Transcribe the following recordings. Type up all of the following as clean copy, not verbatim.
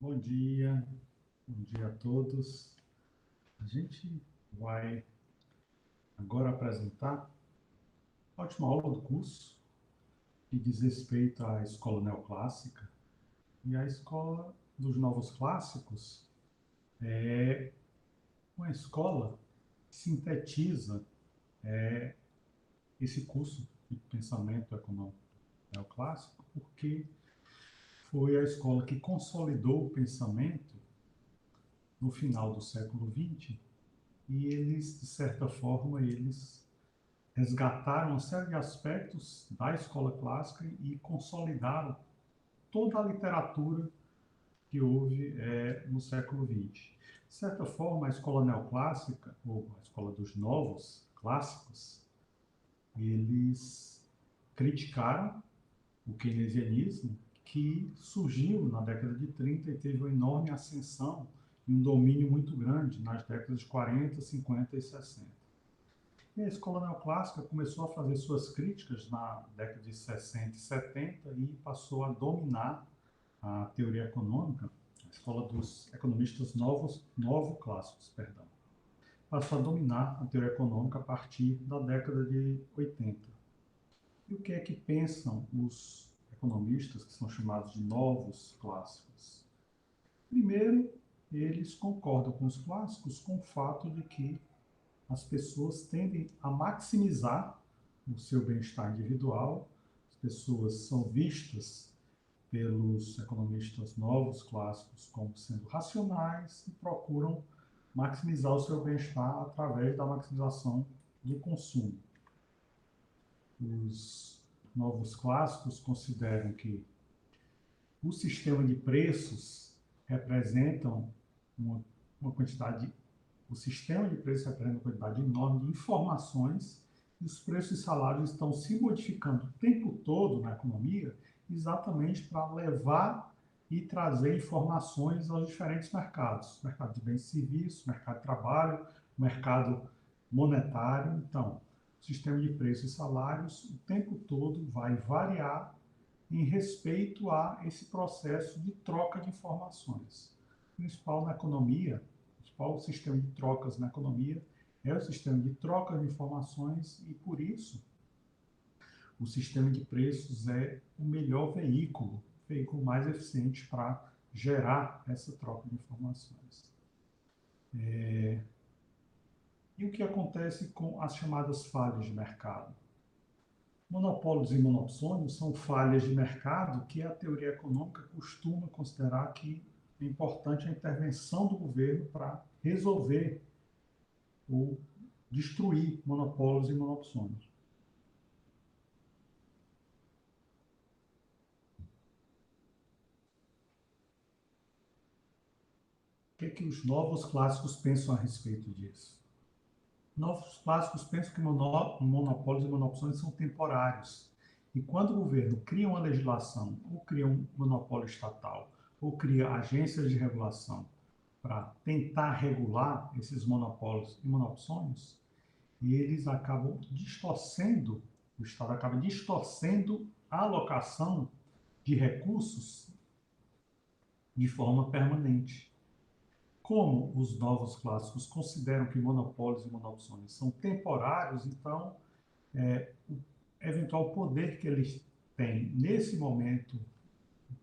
Bom dia a todos. A gente vai agora apresentar a última aula do curso, que diz respeito à escola neoclássica. E a escola dos novos clássicos é uma escola que sintetiza esse curso de pensamento econômico neoclássico, porque foi a escola que consolidou o pensamento no final do século XX e eles, de certa forma, eles resgataram uma série de aspectos da escola clássica e consolidaram toda a literatura que houve no século XX. De certa forma, a escola neoclássica, ou a escola dos novos clássicos, eles criticaram o keynesianismo, que surgiu na década de 30 e teve uma enorme ascensão e um domínio muito grande nas décadas de 40, 50 e 60. E a escola neoclássica começou a fazer suas críticas na década de 60 e 70 e passou a dominar a teoria econômica, a escola dos economistas novoclássicos, perdão. Passou a dominar a teoria econômica a partir da década de 80. E o que é que pensam os economistas que são chamados de novos clássicos? Primeiro, eles concordam com os clássicos com o fato de que as pessoas tendem a maximizar o seu bem-estar individual, as pessoas são vistas pelos economistas novos, clássicos, como sendo racionais e procuram maximizar o seu bem-estar através da maximização do consumo. Os novos clássicos consideram que o sistema de preços representam uma quantidade, o sistema de preços representa uma quantidade enorme de informações e os preços e salários estão se modificando o tempo todo na economia exatamente para levar e trazer informações aos diferentes mercados, mercado de bens e serviços, mercado de trabalho, mercado monetário. Então, o sistema de preços e salários o tempo todo vai variar em respeito a esse processo de troca de informações. O principal na economia, o principal sistema de trocas na economia é o sistema de troca de informações e, por isso, o sistema de preços é o melhor veículo, o veículo mais eficiente para gerar essa troca de informações. E o que acontece com as chamadas falhas de mercado? Monopólios e monopsônios são falhas de mercado que a teoria econômica costuma considerar que é importante a intervenção do governo para resolver ou destruir monopólios e monopsônios. O que é que os novos clássicos pensam a respeito disso? Novos clássicos pensam que monopólios e monopsônios são temporários. E quando o governo cria uma legislação, ou cria um monopólio estatal, ou cria agências de regulação para tentar regular esses monopólios e monopsônios, e eles acabam distorcendo, o Estado acaba distorcendo a alocação de recursos de forma permanente. Como os novos clássicos consideram que monopólios e monopsônios são temporários, então o eventual poder que eles têm nesse momento,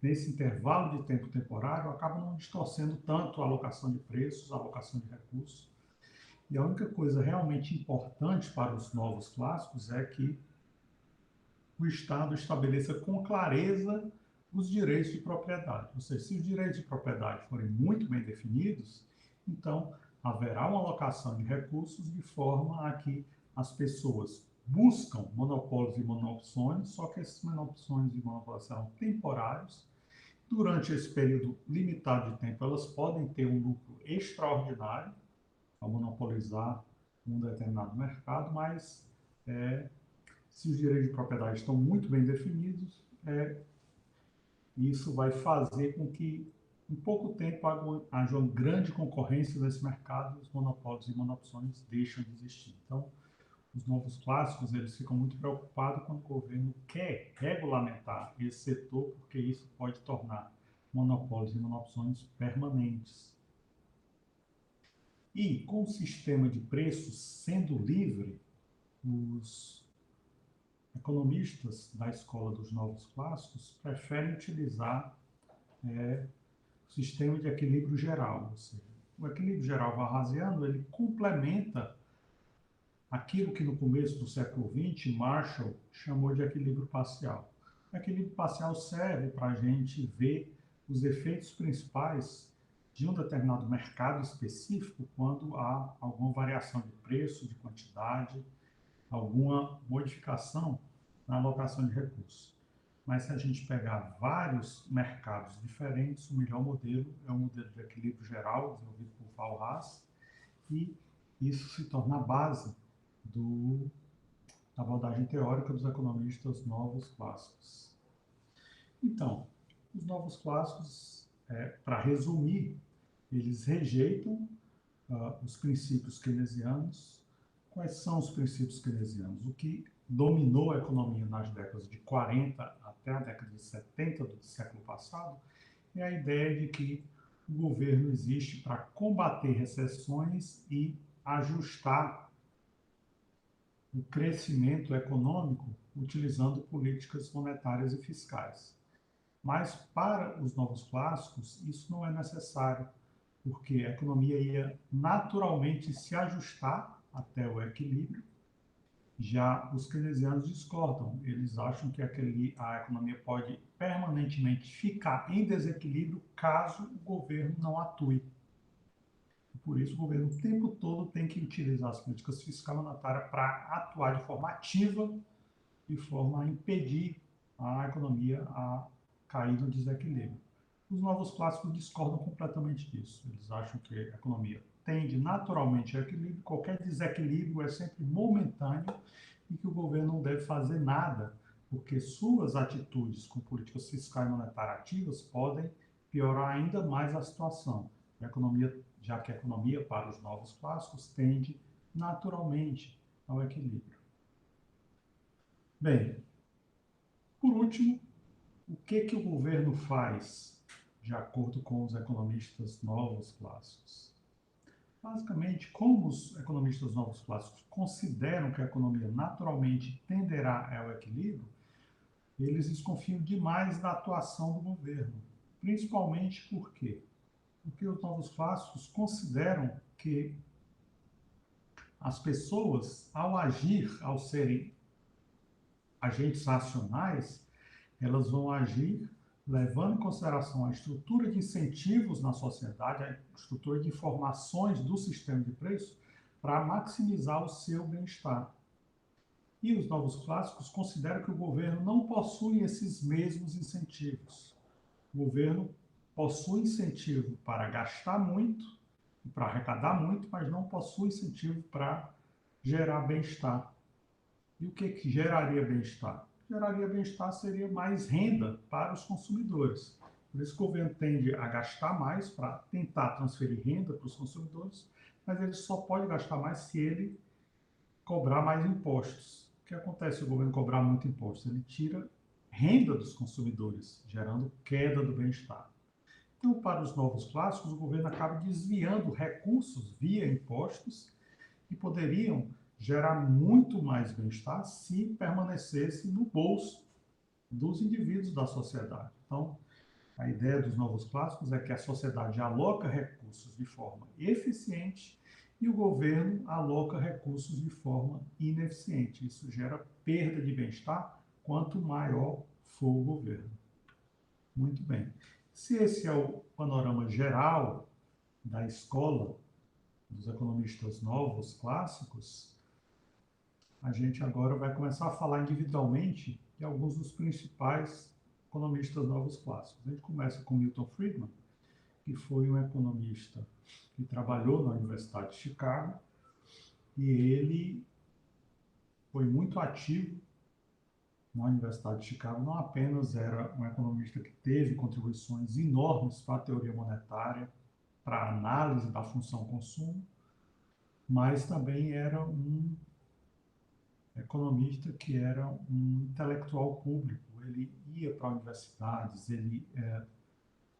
nesse intervalo de tempo temporário, acaba não distorcendo tanto a alocação de preços, a alocação de recursos. E a única coisa realmente importante para os novos clássicos é que o Estado estabeleça com clareza os direitos de propriedade. Ou seja, se os direitos de propriedade forem muito bem definidos, então haverá uma alocação de recursos de forma a que as pessoas buscam monopólios e monopsônios, só que esses monopsônios e monopólios serão temporários. Durante esse período limitado de tempo, elas podem ter um lucro extraordinário ao monopolizar um determinado mercado, mas se os direitos de propriedade estão muito bem definidos, isso vai fazer com que, em pouco tempo, haja uma grande concorrência nesse mercado e os monopólios e monopsônios deixam de existir. Então, os novos clássicos eles ficam muito preocupados quando o governo quer regulamentar esse setor, porque isso pode tornar monopólios e monopsões permanentes. E com o sistema de preços sendo livre, os economistas da escola dos novos clássicos preferem utilizar o sistema de equilíbrio geral, ou seja, o equilíbrio geral Varrasiano, ele complementa aquilo que no começo do século XX Marshall chamou de equilíbrio parcial. O equilíbrio parcial serve para a gente ver os efeitos principais de um determinado mercado específico quando há alguma variação de preço, de quantidade, alguma modificação na alocação de recursos. Mas se a gente pegar vários mercados diferentes, o melhor modelo é o modelo de equilíbrio geral, desenvolvido por Val Haas, e isso se torna a base da abordagem teórica dos economistas novos clássicos. Então, os novos clássicos, para resumir, eles rejeitam os princípios keynesianos. Quais são os princípios keynesianos? O que dominou a economia nas décadas de 40 até a década de 70 do século passado é a ideia de que o governo existe para combater recessões e ajustar o crescimento econômico utilizando políticas monetárias e fiscais. Mas para os novos clássicos, isso não é necessário, porque a economia ia naturalmente se ajustar até o equilíbrio. Já os keynesianos discordam, eles acham que a economia pode permanentemente ficar em desequilíbrio caso o governo não atue. Por isso, o governo o tempo todo tem que utilizar as políticas fiscais monetárias para atuar de forma ativa, de forma a impedir a economia a cair no desequilíbrio. Os novos clássicos discordam completamente disso. Eles acham que a economia tende naturalmente ao equilíbrio, qualquer desequilíbrio é sempre momentâneo e que o governo não deve fazer nada, porque suas atitudes com políticas fiscais e monetárias ativas podem piorar ainda mais a situação. Já que a economia, para os novos clássicos, tende naturalmente ao equilíbrio. Bem, por último, o que o governo faz, de acordo com os economistas novos clássicos? Basicamente, como os economistas novos clássicos consideram que a economia naturalmente tenderá ao equilíbrio, eles desconfiam demais da atuação do governo. Principalmente por quê? Porque os novos clássicos consideram que as pessoas, ao agir, ao serem agentes racionais, elas vão agir levando em consideração a estrutura de incentivos na sociedade, a estrutura de informações do sistema de preço, para maximizar o seu bem-estar. E os novos clássicos consideram que o governo não possui esses mesmos incentivos. O governo possui incentivo para gastar muito, para arrecadar muito, mas não possui incentivo para gerar bem-estar. E o que geraria bem-estar? Geraria bem-estar seria mais renda para os consumidores. Por isso que o governo tende a gastar mais para tentar transferir renda para os consumidores, mas ele só pode gastar mais se ele cobrar mais impostos. O que acontece se o governo cobrar muito imposto? Ele tira renda dos consumidores, gerando queda do bem-estar. Então, para os novos clássicos, o governo acaba desviando recursos via impostos que poderiam gerar muito mais bem-estar se permanecesse no bolso dos indivíduos da sociedade. Então, a ideia dos novos clássicos é que a sociedade aloca recursos de forma eficiente e o governo aloca recursos de forma ineficiente. Isso gera perda de bem-estar quanto maior for o governo. Muito bem. Se esse é o panorama geral da escola dos economistas novos clássicos, a gente agora vai começar a falar individualmente de alguns dos principais economistas novos clássicos. A gente começa com Milton Friedman, que foi um economista que trabalhou na Universidade de Chicago, e ele foi muito ativo na Universidade de Chicago. Não apenas era um economista que teve contribuições enormes para a teoria monetária, para a análise da função consumo, mas também era um economista que era um intelectual público. Ele ia para universidades, ele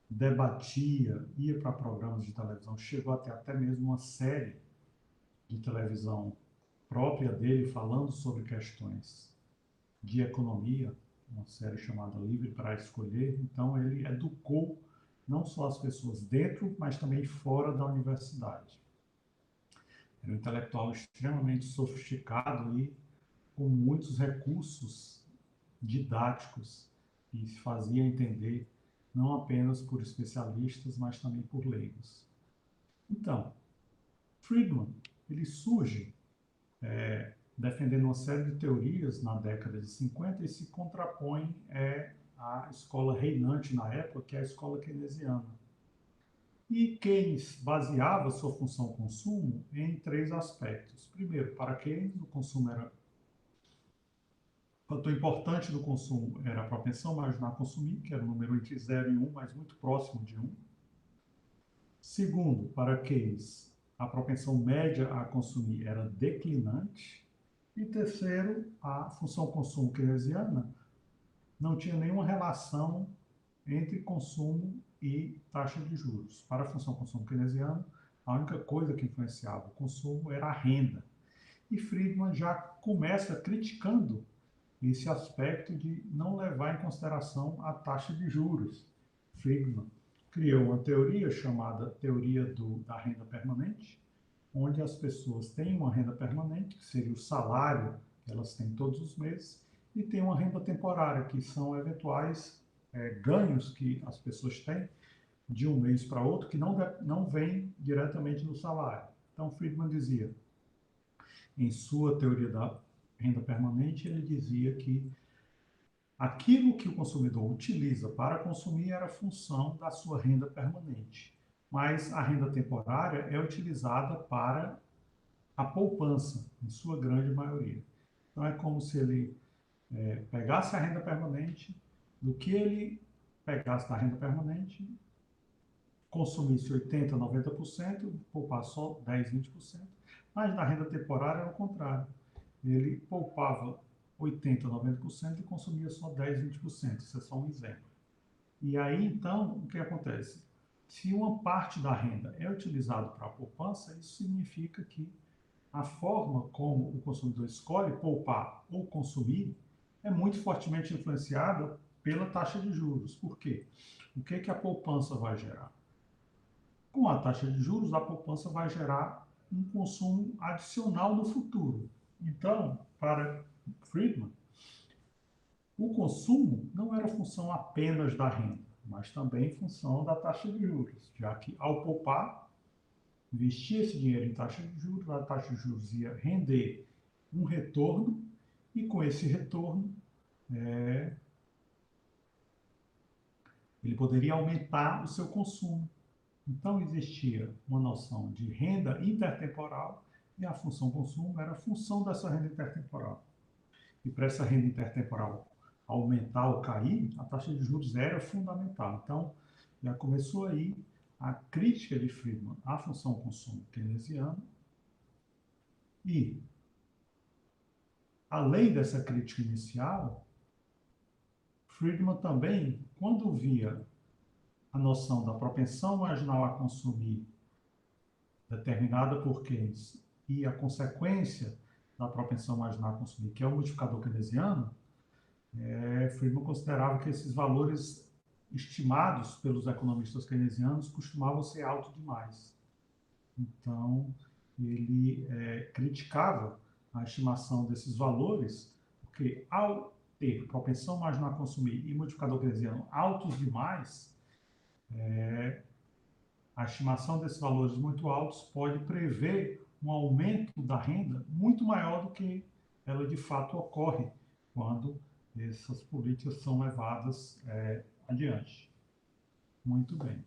debatia, ia para programas de televisão, chegou até mesmo uma série de televisão própria dele falando sobre questões de economia, uma série chamada Livre para Escolher. Então, ele educou não só as pessoas dentro, mas também fora da universidade. Era um intelectual extremamente sofisticado e com muitos recursos didáticos que se fazia entender não apenas por especialistas, mas também por leigos. Então, Friedman, ele surge defendendo uma série de teorias na década de 50 e se contrapõe à escola reinante na época, que é a escola keynesiana. E Keynes baseava sua função consumo em três aspectos. Primeiro, para Keynes, o consumo era o fator importante do consumo era a propensão marginal a consumir, que era um número entre 0 e 1, mas muito próximo de 1. Segundo, para Keynes, a propensão média a consumir era declinante. E terceiro, a função consumo keynesiana não tinha nenhuma relação entre consumo e taxa de juros. Para a função consumo keynesiana, a única coisa que influenciava o consumo era a renda. E Friedman já começa criticando esse aspecto de não levar em consideração a taxa de juros. Friedman criou uma teoria chamada teoria da renda permanente, onde as pessoas têm uma renda permanente, que seria o salário que elas têm todos os meses, e tem uma renda temporária, que são eventuais ganhos que as pessoas têm de um mês para outro, que não vem diretamente do salário. Então, Friedman dizia, em sua teoria da renda permanente, ele dizia que aquilo que o consumidor utiliza para consumir era função da sua renda permanente, mas a renda temporária é utilizada para a poupança, em sua grande maioria. Então, é como se ele pegasse a renda permanente, do que ele pegasse da renda permanente, consumisse 80%, 90%, poupasse só 10%, 20%, mas na renda temporária era o contrário. Ele poupava 80%, 90% e consumia só 10%, 20%. Isso é só um exemplo. E aí, então, o que acontece? Se uma parte da renda é utilizada para a poupança, isso significa que a forma como o consumidor escolhe poupar ou consumir é muito fortemente influenciada pela taxa de juros. Por quê? O que a poupança vai gerar? Com a taxa de juros, a poupança vai gerar um consumo adicional no futuro. Então, para Friedman, o consumo não era função apenas da renda, mas também função da taxa de juros, já que ao poupar, investir esse dinheiro em taxa de juros, a taxa de juros ia render um retorno, e com esse retorno, ele poderia aumentar o seu consumo. Então, existia uma noção de renda intertemporal e a função consumo era a função dessa renda intertemporal. E para essa renda intertemporal aumentar ou cair, a taxa de juros era fundamental. Então, já começou aí a crítica de Friedman à função consumo keynesiana. E, além dessa crítica inicial, Friedman também, quando via a noção da propensão marginal a consumir determinada por Keynes e a consequência da propensão marginal a consumir, que é o multiplicador keynesiano, Friedman considerava que esses valores estimados pelos economistas keynesianos costumavam ser altos demais. Então, ele criticava a estimação desses valores, porque ao ter propensão marginal a consumir e multiplicador keynesiano altos demais, a estimação desses valores muito altos pode prever um aumento da renda muito maior do que ela de fato ocorre quando essas políticas são levadas adiante. Muito bem.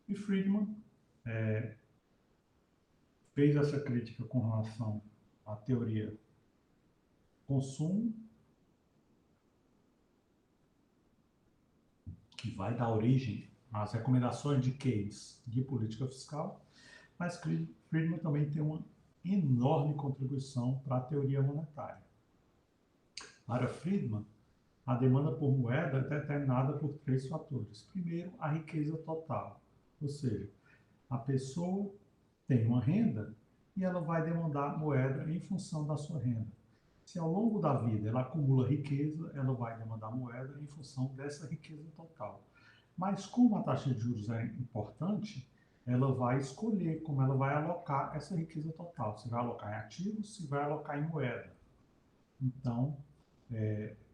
E Friedman fez essa crítica com relação à teoria consumo, que vai dar origem às recomendações de Keynes de política fiscal, mas Friedman também tem uma enorme contribuição para a teoria monetária. Para Friedman, a demanda por moeda é determinada por três fatores. Primeiro, a riqueza total, ou seja, a pessoa tem uma renda e ela vai demandar moeda em função da sua renda. Se ao longo da vida ela acumula riqueza, ela vai demandar moeda em função dessa riqueza total. Mas como a taxa de juros é importante, ela vai escolher como ela vai alocar essa riqueza total. Se vai alocar em ativos, se vai alocar em moeda. Então,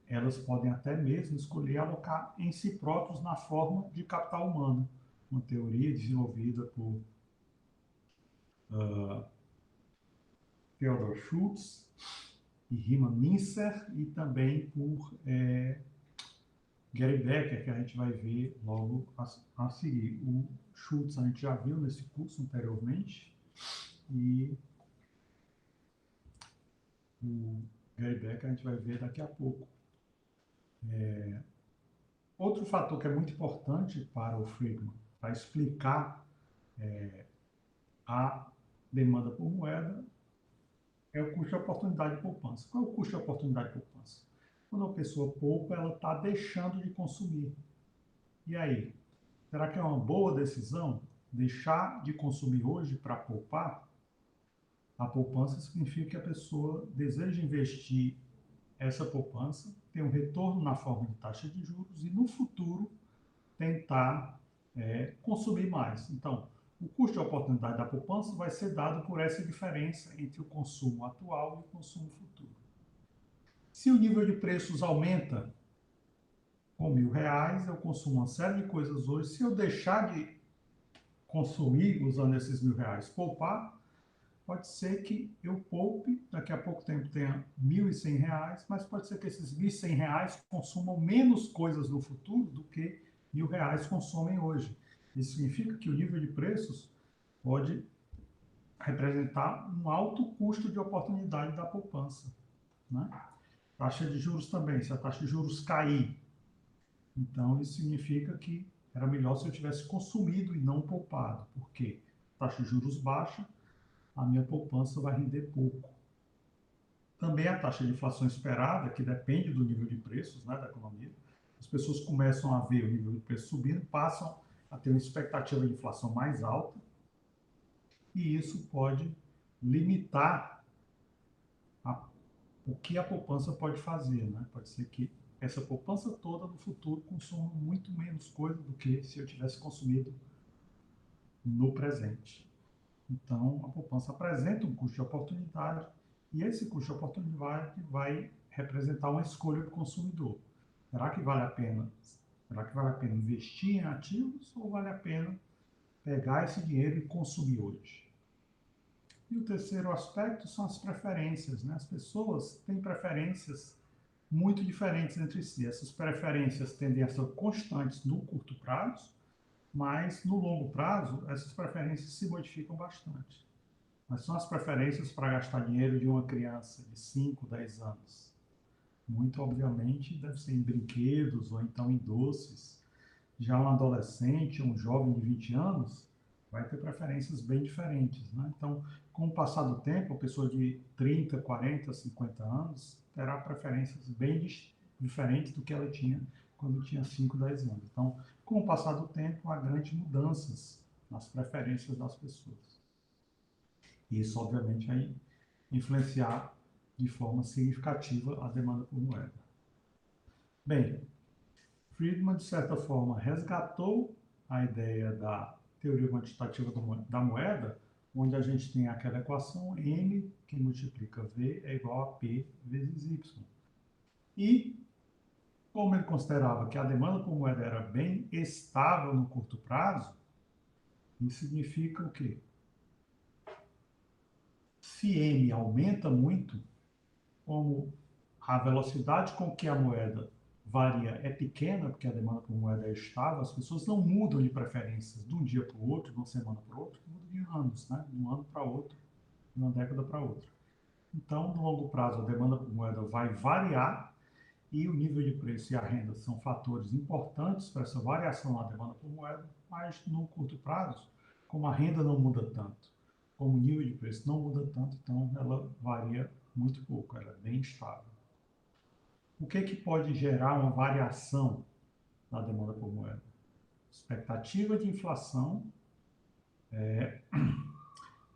elas podem até mesmo escolher alocar em si próprios na forma de capital humano, uma teoria desenvolvida por Theodor Schultz e Riemann Mincer e também por Gary Becker, que a gente vai ver logo a seguir. O Schultz a gente já viu nesse curso anteriormente e o Gary Becker a gente vai ver daqui a pouco. Outro fator que é muito importante para o Friedman, para explicar a demanda por moeda, é o custo de oportunidade de poupança. Qual é o custo de oportunidade de poupança? Quando a pessoa poupa, ela está deixando de consumir. E aí, será que é uma boa decisão deixar de consumir hoje para poupar? A poupança significa que a pessoa deseja investir essa poupança, ter um retorno na forma de taxa de juros e no futuro tentar consumir mais. Então, o custo de oportunidade da poupança vai ser dado por essa diferença entre o consumo atual e o consumo futuro. Se o nível de preços aumenta com R$ 1.000, eu consumo uma série de coisas hoje. Se eu deixar de consumir usando esses R$ 1.000, poupar, pode ser que eu poupe, daqui a pouco tempo tenha R$ 1.100, mas pode ser que esses R$ 1.100 consumam menos coisas no futuro do que R$ 1.000 consomem hoje. Isso significa que o nível de preços pode representar um alto custo de oportunidade da poupança, né? Taxa de juros também, se a taxa de juros cair, então isso significa que era melhor se eu tivesse consumido e não poupado, porque taxa de juros baixa, a minha poupança vai render pouco. Também a taxa de inflação esperada, que depende do nível de preços, né, da economia. As pessoas começam a ver o nível de preço subindo, passam a ter uma expectativa de inflação mais alta, e isso pode limitar o que a poupança pode fazer, né? Pode ser que essa poupança toda no futuro consuma muito menos coisa do que se eu tivesse consumido no presente. Então, a poupança apresenta um custo de oportunidade e esse custo de oportunidade vai representar uma escolha do consumidor. Será que vale a pena? Será que vale a pena investir em ativos ou vale a pena pegar esse dinheiro e consumir hoje? E o terceiro aspecto são as preferências, né? As pessoas têm preferências muito diferentes entre si. Essas preferências tendem a ser constantes no curto prazo, mas no longo prazo essas preferências se modificam bastante. Mas são as preferências para gastar dinheiro de uma criança de 5, 10 anos. Muito, obviamente, deve ser em brinquedos ou então em doces. Já um adolescente, um jovem de 20 anos, vai ter preferências bem diferentes, né? Então, com o passar do tempo, a pessoa de 30, 40, 50 anos terá preferências bem diferentes do que ela tinha quando tinha 5, 10 anos. Então, com o passar do tempo, há grandes mudanças nas preferências das pessoas. Isso, obviamente, vai influenciar de forma significativa a demanda por moeda. Bem, Friedman, de certa forma, resgatou a ideia da teoria quantitativa da moeda, onde a gente tem aquela equação M que multiplica V é igual a P vezes Y. E, como ele considerava que a demanda por moeda era bem estável no curto prazo, isso significa o quê? Se M aumenta muito, como a velocidade com que a moeda varia é pequena, porque a demanda por moeda é estável, as pessoas não mudam de preferências de um dia para o outro, de uma semana para outra, mudam de anos, né? De um ano para outro, de uma década para outra. Então, no longo prazo, a demanda por moeda vai variar e o nível de preço e a renda são fatores importantes para essa variação na demanda por moeda, mas no curto prazo, como a renda não muda tanto, como o nível de preço não muda tanto, então ela varia muito pouco, ela é bem estável. O que pode gerar uma variação na demanda por moeda? Expectativa de inflação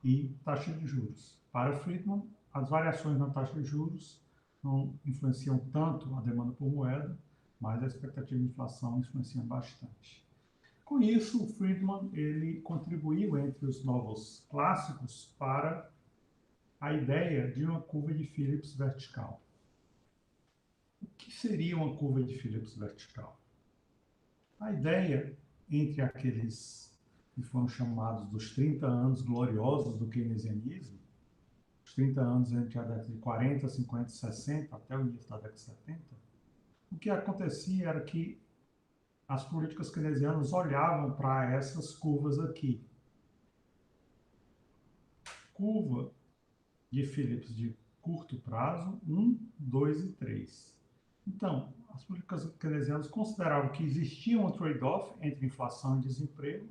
e taxa de juros. Para Friedman, as variações na taxa de juros não influenciam tanto a demanda por moeda, mas a expectativa de inflação influencia bastante. Com isso, o Friedman ele contribuiu entre os novos clássicos para a ideia de uma curva de Phillips vertical. O que seria uma curva de Phillips vertical? A ideia entre aqueles que foram chamados dos 30 anos gloriosos do keynesianismo, os 30 anos entre a década de 40, 50 e 60, até o início da década de 70, o que acontecia era que as políticas keynesianas olhavam para essas curvas aqui. Curva de Phillips de curto prazo, 1, 2 e 3. Então, as políticas keynesianas consideravam que existia um trade-off entre inflação e desemprego,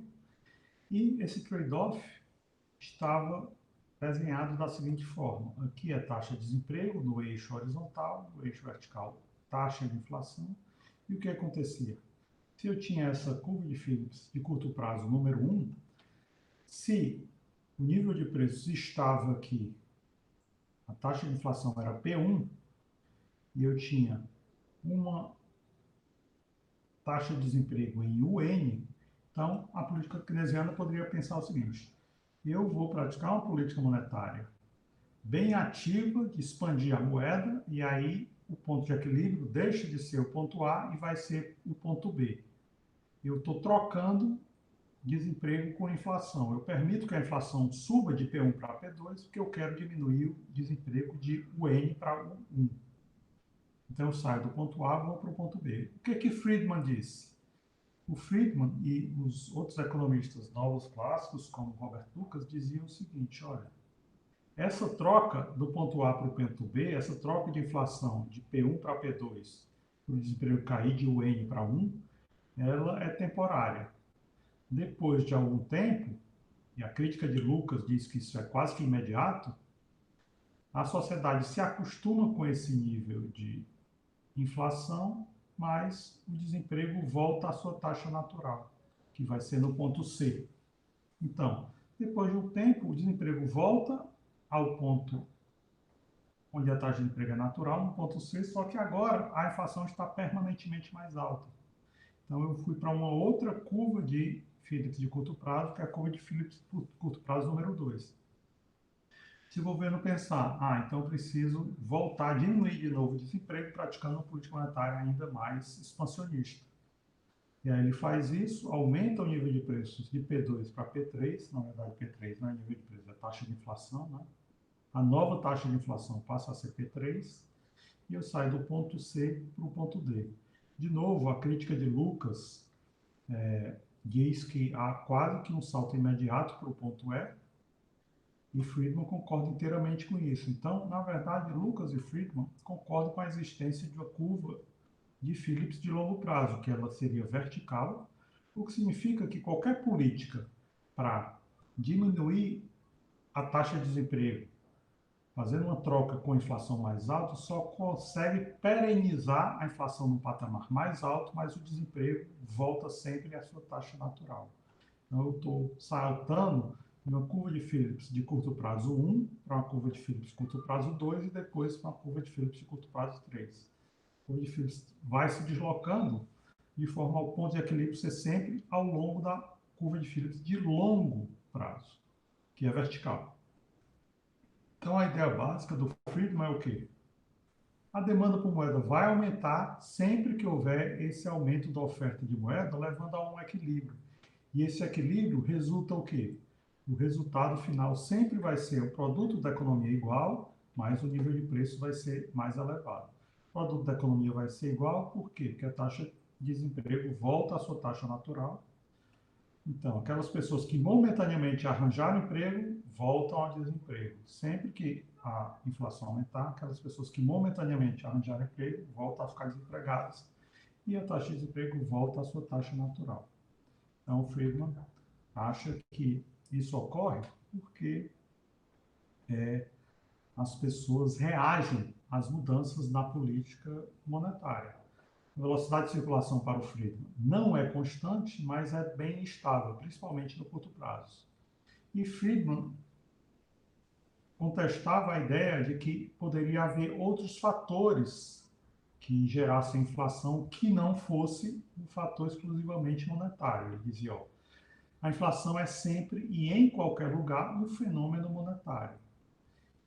e esse trade-off estava desenhado da seguinte forma. Aqui é taxa de desemprego no eixo horizontal, no eixo vertical, taxa de inflação. E o que acontecia? Se eu tinha essa curva de Phillips de curto prazo número 1, se o nível de preços estava aqui, a taxa de inflação era P1, e eu tinha uma taxa de desemprego em UN, então a política keynesiana poderia pensar o seguinte: eu vou praticar uma política monetária bem ativa de expandir a moeda, e aí o ponto de equilíbrio deixa de ser o ponto A e vai ser o ponto B. Eu estou trocando desemprego com inflação. Eu permito que a inflação suba de P1 para P2, porque eu quero diminuir o desemprego de UN para U1. Então eu saio do ponto A e vou para o ponto B. O que Friedman disse? O Friedman e os outros economistas novos clássicos, como Robert Lucas, diziam o seguinte: olha, essa troca do ponto A para o ponto B, essa troca de inflação de P1 para P2, para o desemprego cair de UN para 1, ela é temporária. Depois de algum tempo, e a crítica de Lucas diz que isso é quase que imediato, a sociedade se acostuma com esse nível de inflação, mas o desemprego volta à sua taxa natural, que vai ser no ponto C. Então, depois de um tempo, o desemprego volta ao ponto onde a taxa de emprego é natural, no ponto C, só que agora a inflação está permanentemente mais alta. Então, eu fui para uma outra curva de Phillips de curto prazo, que é a curva de Phillips de curto prazo número 2. Se o governo pensar, então eu preciso voltar a diminuir de novo o desemprego, praticando uma política monetária ainda mais expansionista. E aí ele faz isso, aumenta o nível de preços de P2 para P3, na verdade P3 não é nível de preço, é taxa de inflação, né? A nova taxa de inflação passa a ser P3, e eu saio do ponto C para o ponto D. De novo, a crítica de Lucas diz que há quase que um salto imediato para o ponto E, e Friedman concorda inteiramente com isso. Então, na verdade, Lucas e Friedman concordam com a existência de uma curva de Phillips de longo prazo, que ela seria vertical, o que significa que qualquer política para diminuir a taxa de desemprego, fazendo uma troca com inflação mais alta, só consegue perenizar a inflação num patamar mais alto, mas o desemprego volta sempre à sua taxa natural. Então, eu estou saltando de uma curva de Phillips de curto prazo 1 para uma curva de Phillips de curto prazo 2 e depois para uma curva de Phillips de curto prazo 3. A curva de Phillips vai se deslocando de forma ao ponto de equilíbrio ser sempre ao longo da curva de Phillips de longo prazo, que é vertical. Então, a ideia básica do Friedman é o quê? A demanda por moeda vai aumentar sempre que houver esse aumento da oferta de moeda, levando a um equilíbrio. E esse equilíbrio resulta o quê? O resultado final sempre vai ser o produto da economia igual, mas o nível de preço vai ser mais elevado. O produto da economia vai ser igual, por quê? Porque a taxa de desemprego volta à sua taxa natural. Então, aquelas pessoas que momentaneamente arranjaram emprego, voltam ao desemprego. Sempre que a inflação aumentar, aquelas pessoas que momentaneamente arranjaram emprego, voltam a ficar desempregadas. E a taxa de desemprego volta à sua taxa natural. Então, o Friedman acha que isso ocorre porque as pessoas reagem as mudanças na política monetária. A velocidade de circulação para o Friedman não é constante, mas é bem estável, principalmente no curto prazo. E Friedman contestava a ideia de que poderia haver outros fatores que gerassem inflação que não fosse um fator exclusivamente monetário. Ele dizia, ó, a inflação é sempre e em qualquer lugar um fenômeno monetário.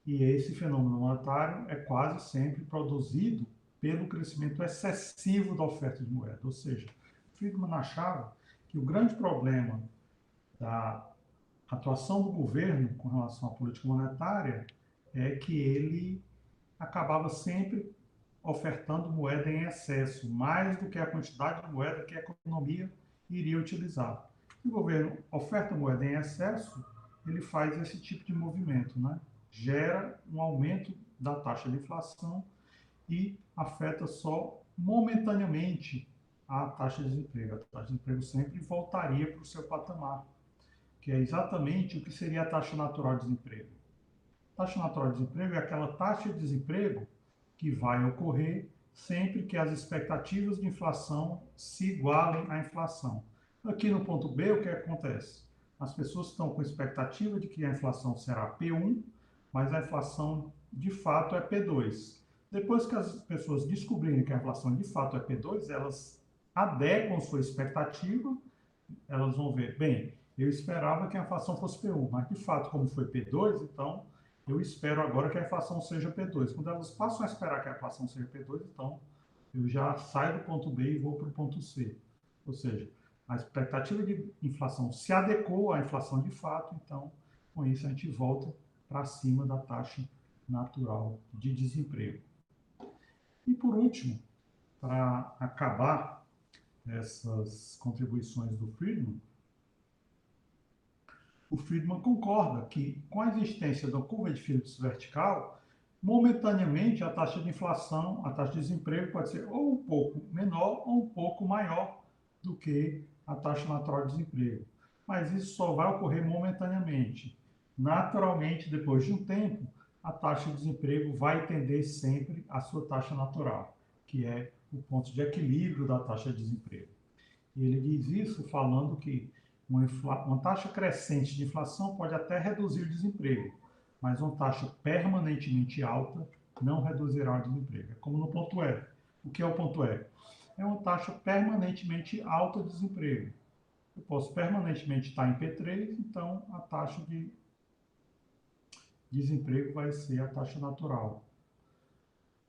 E esse fenômeno monetário é quase sempre produzido pelo crescimento excessivo da oferta de moeda. Ou seja, Friedman achava que o grande problema da atuação do governo com relação à política monetária é que ele acabava sempre ofertando moeda em excesso, mais do que a quantidade de moeda que a economia iria utilizar. Se o governo oferta moeda em excesso, ele faz esse tipo de movimento, né? Gera um aumento da taxa de inflação e afeta só momentaneamente a taxa de desemprego. A taxa de desemprego sempre voltaria para o seu patamar, que é exatamente o que seria a taxa natural de desemprego. A taxa natural de desemprego é aquela taxa de desemprego que vai ocorrer sempre que as expectativas de inflação se igualem à inflação. Aqui no ponto B, o que acontece? As pessoas estão com expectativa de que a inflação será P1, mas a inflação de fato é P2. Depois que as pessoas descobrirem que a inflação de fato é P2, elas adequam sua expectativa, elas vão ver, bem, eu esperava que a inflação fosse P1, mas de fato, como foi P2, então eu espero agora que a inflação seja P2. Quando elas passam a esperar que a inflação seja P2, então eu já saio do ponto B e vou para o ponto C. Ou seja, a expectativa de inflação se adequou à inflação de fato, então com isso a gente volta para cima da taxa natural de desemprego. E por último, para acabar essas contribuições do Friedman, o Friedman concorda que, com a existência da curva de Phillips vertical, momentaneamente a taxa de inflação, a taxa de desemprego pode ser ou um pouco menor ou um pouco maior do que a taxa natural de desemprego. Mas isso só vai ocorrer momentaneamente. Naturalmente, depois de um tempo, a taxa de desemprego vai tender sempre à sua taxa natural, que é o ponto de equilíbrio da taxa de desemprego. E ele diz isso falando que uma taxa crescente de inflação pode até reduzir o desemprego, mas uma taxa permanentemente alta não reduzirá o desemprego. É como no ponto E. O que é o ponto E? É uma taxa permanentemente alta de desemprego. Eu posso permanentemente estar em P3, então a taxa de desemprego vai ser a taxa natural.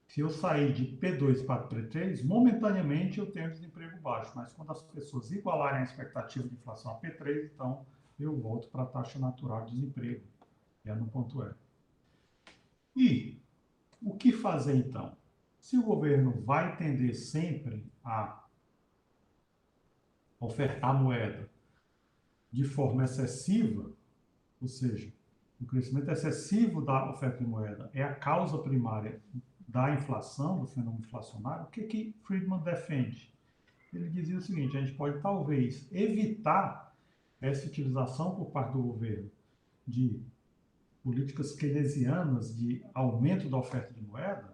Se eu sair de P2 para P3, momentaneamente eu tenho desemprego baixo, mas quando as pessoas igualarem a expectativa de inflação a P3, então eu volto para a taxa natural de desemprego, que é no ponto E. E o que fazer então? Se o governo vai tender sempre a ofertar moeda de forma excessiva, ou seja, o crescimento excessivo da oferta de moeda é a causa primária da inflação, do fenômeno inflacionário, o que Friedman defende? Ele dizia o seguinte, a gente pode talvez evitar essa utilização por parte do governo de políticas keynesianas de aumento da oferta de moeda,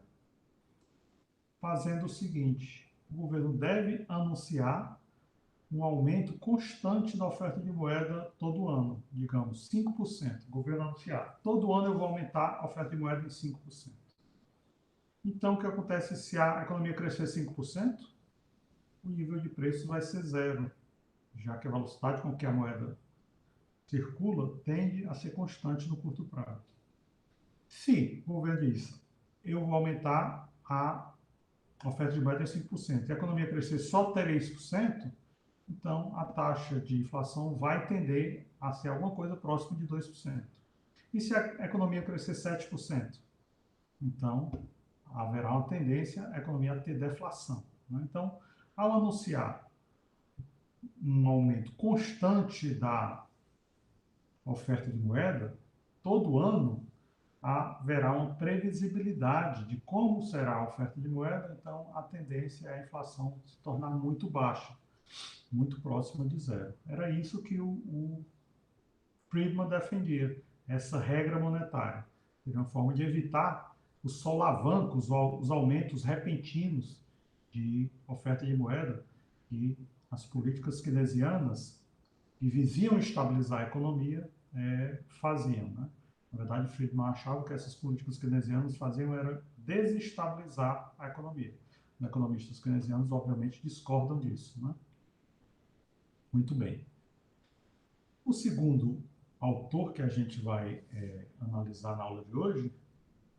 fazendo o seguinte, o governo deve anunciar um aumento constante da oferta de moeda todo ano, digamos 5%. O governo anunciar, todo ano eu vou aumentar a oferta de moeda em 5%. Então, o que acontece se a economia crescer 5%? O nível de preço vai ser zero, já que a velocidade com que a moeda circula tende a ser constante no curto prazo. Se o governo diz, eu vou aumentar a oferta de moeda em 5%, e a economia crescer só 3%, então a taxa de inflação vai tender a ser alguma coisa próxima de 2%. E se a economia crescer 7%? Então, haverá uma tendência à economia a ter deflação. Né? Então, ao anunciar um aumento constante da oferta de moeda, todo ano haverá uma previsibilidade de como será a oferta de moeda, então a tendência é a inflação se tornar muito baixa, muito próxima de zero. Era isso que o Friedman defendia, essa regra monetária. Seria uma forma de evitar os solavancos, os aumentos repentinos de oferta de moeda e as políticas keynesianas que visiam estabilizar a economia faziam. Né? Na verdade, Friedman achava que essas políticas keynesianas faziam era desestabilizar a economia. Os economistas keynesianos, obviamente, discordam disso. Né? Muito bem. O segundo autor que a gente vai analisar na aula de hoje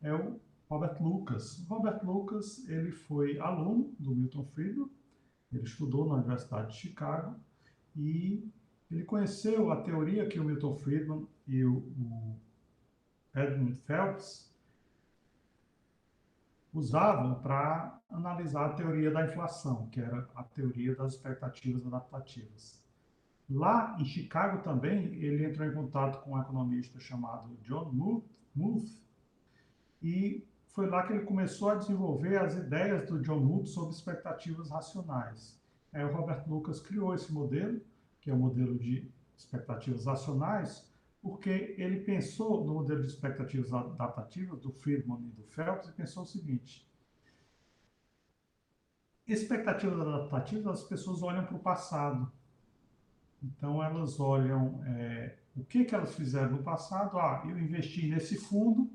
é o Robert Lucas. O Robert Lucas ele foi aluno do Milton Friedman, ele estudou na Universidade de Chicago e ele conheceu a teoria que o Milton Friedman e o Edmund Phelps usavam para analisar a teoria da inflação, que era a teoria das expectativas adaptativas. Lá em Chicago também, ele entrou em contato com um economista chamado John Muth, e foi lá que ele começou a desenvolver as ideias do John Muth sobre expectativas racionais. Aí o Robert Lucas criou esse modelo, que é o modelo de expectativas racionais, porque ele pensou no modelo de expectativas adaptativas do Friedman e do Phelps e pensou o seguinte: expectativas adaptativas, as pessoas olham para o passado. Então, elas olham o que elas fizeram no passado. Ah, eu investi nesse fundo,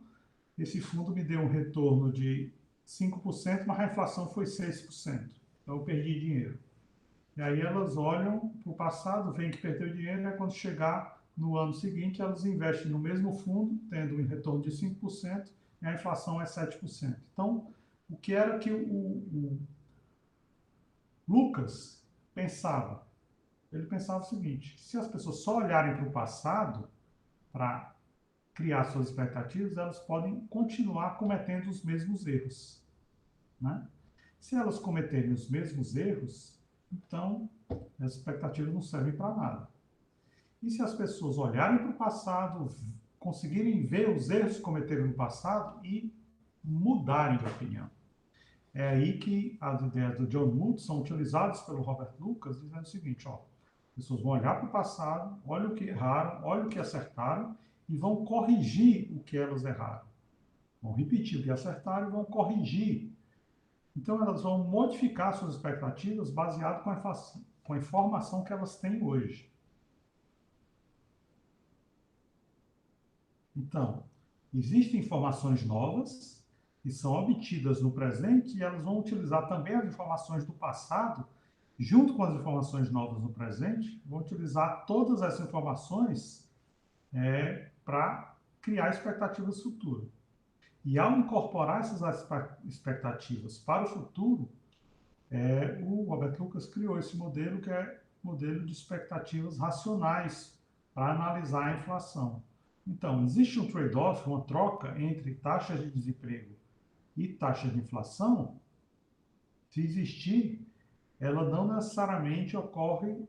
esse fundo me deu um retorno de 5%, mas a inflação foi 6%. Então, eu perdi dinheiro. E aí elas olham para o passado, veem que perdeu dinheiro, e quando chegar no ano seguinte, elas investem no mesmo fundo, tendo um retorno de 5%, e a inflação é 7%. Então, o que era que o Lucas pensava? Ele pensava o seguinte: se as pessoas só olharem para o passado para criar suas expectativas, elas podem continuar cometendo os mesmos erros. Né? Se elas cometerem os mesmos erros, então as expectativas não servem para nada. E se as pessoas olharem para o passado, conseguirem ver os erros que cometeram no passado e mudarem de opinião? É aí que as ideias do John Muth são utilizadas pelo Robert Lucas, dizendo o seguinte: ó, as pessoas vão olhar para o passado, olham o que erraram, olham o que acertaram e vão corrigir o que elas erraram. Vão repetir o que acertaram e vão corrigir. Então, elas vão modificar suas expectativas baseado com a informação que elas têm hoje. Então, existem informações novas que são obtidas no presente e elas vão utilizar também as informações do passado, junto com as informações novas no presente, vão utilizar todas essas informações para criar expectativas futuras. E ao incorporar essas expectativas para o futuro, o Robert Lucas criou esse modelo que é o modelo de expectativas racionais para analisar a inflação. Então, existe um trade-off, uma troca entre taxas de desemprego e taxa de inflação. Se existir, ela não necessariamente ocorre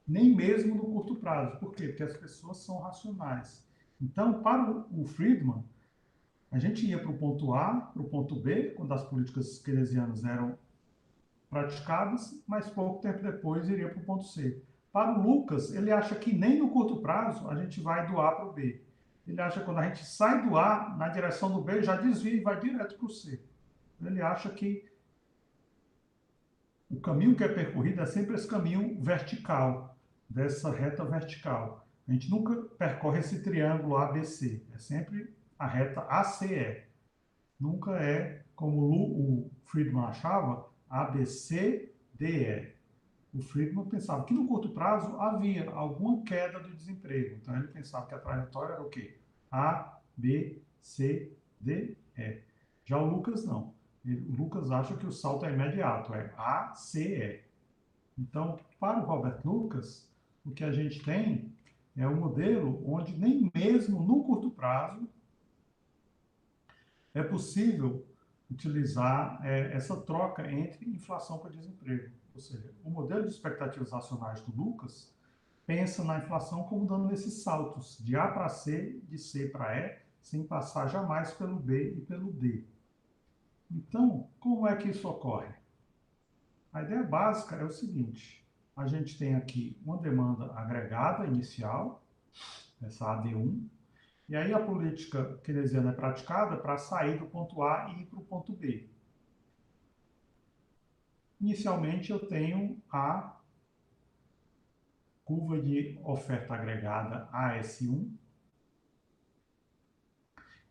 nem mesmo no curto prazo. Por quê? Porque as pessoas são racionais. Então, para o Friedman, a gente ia para o ponto A, para o ponto B, quando as políticas keynesianas eram praticadas, mas pouco tempo depois iria para o ponto C. Para o Lucas, ele acha que nem no curto prazo a gente vai do A para o B. Ele acha que quando a gente sai do A na direção do B, já desvia e vai direto para o C. Ele acha que o caminho que é percorrido é sempre esse caminho vertical, dessa reta vertical. A gente nunca percorre esse triângulo ABC, é sempre a reta ACE. Nunca é, como o Friedman achava, ABCDE. O Friedman pensava que no curto prazo havia alguma queda do desemprego. Então ele pensava que a trajetória era o quê? A, B, C, D, E. Já o Lucas não. O Lucas acha que o salto é imediato, é A, C, E. Então, para o Robert Lucas, o que a gente tem é um modelo onde nem mesmo no curto prazo é possível utilizar essa troca entre inflação para desemprego. Ou seja, o modelo de expectativas racionais do Lucas pensa na inflação como dando esses saltos de A para C, de C para E, sem passar jamais pelo B e pelo D. Então, como é que isso ocorre? A ideia básica é o seguinte: a gente tem aqui uma demanda agregada inicial, essa AD1, E aí a política keynesiana é praticada para sair do ponto A e ir para o ponto B. Inicialmente eu tenho a curva de oferta agregada AS1.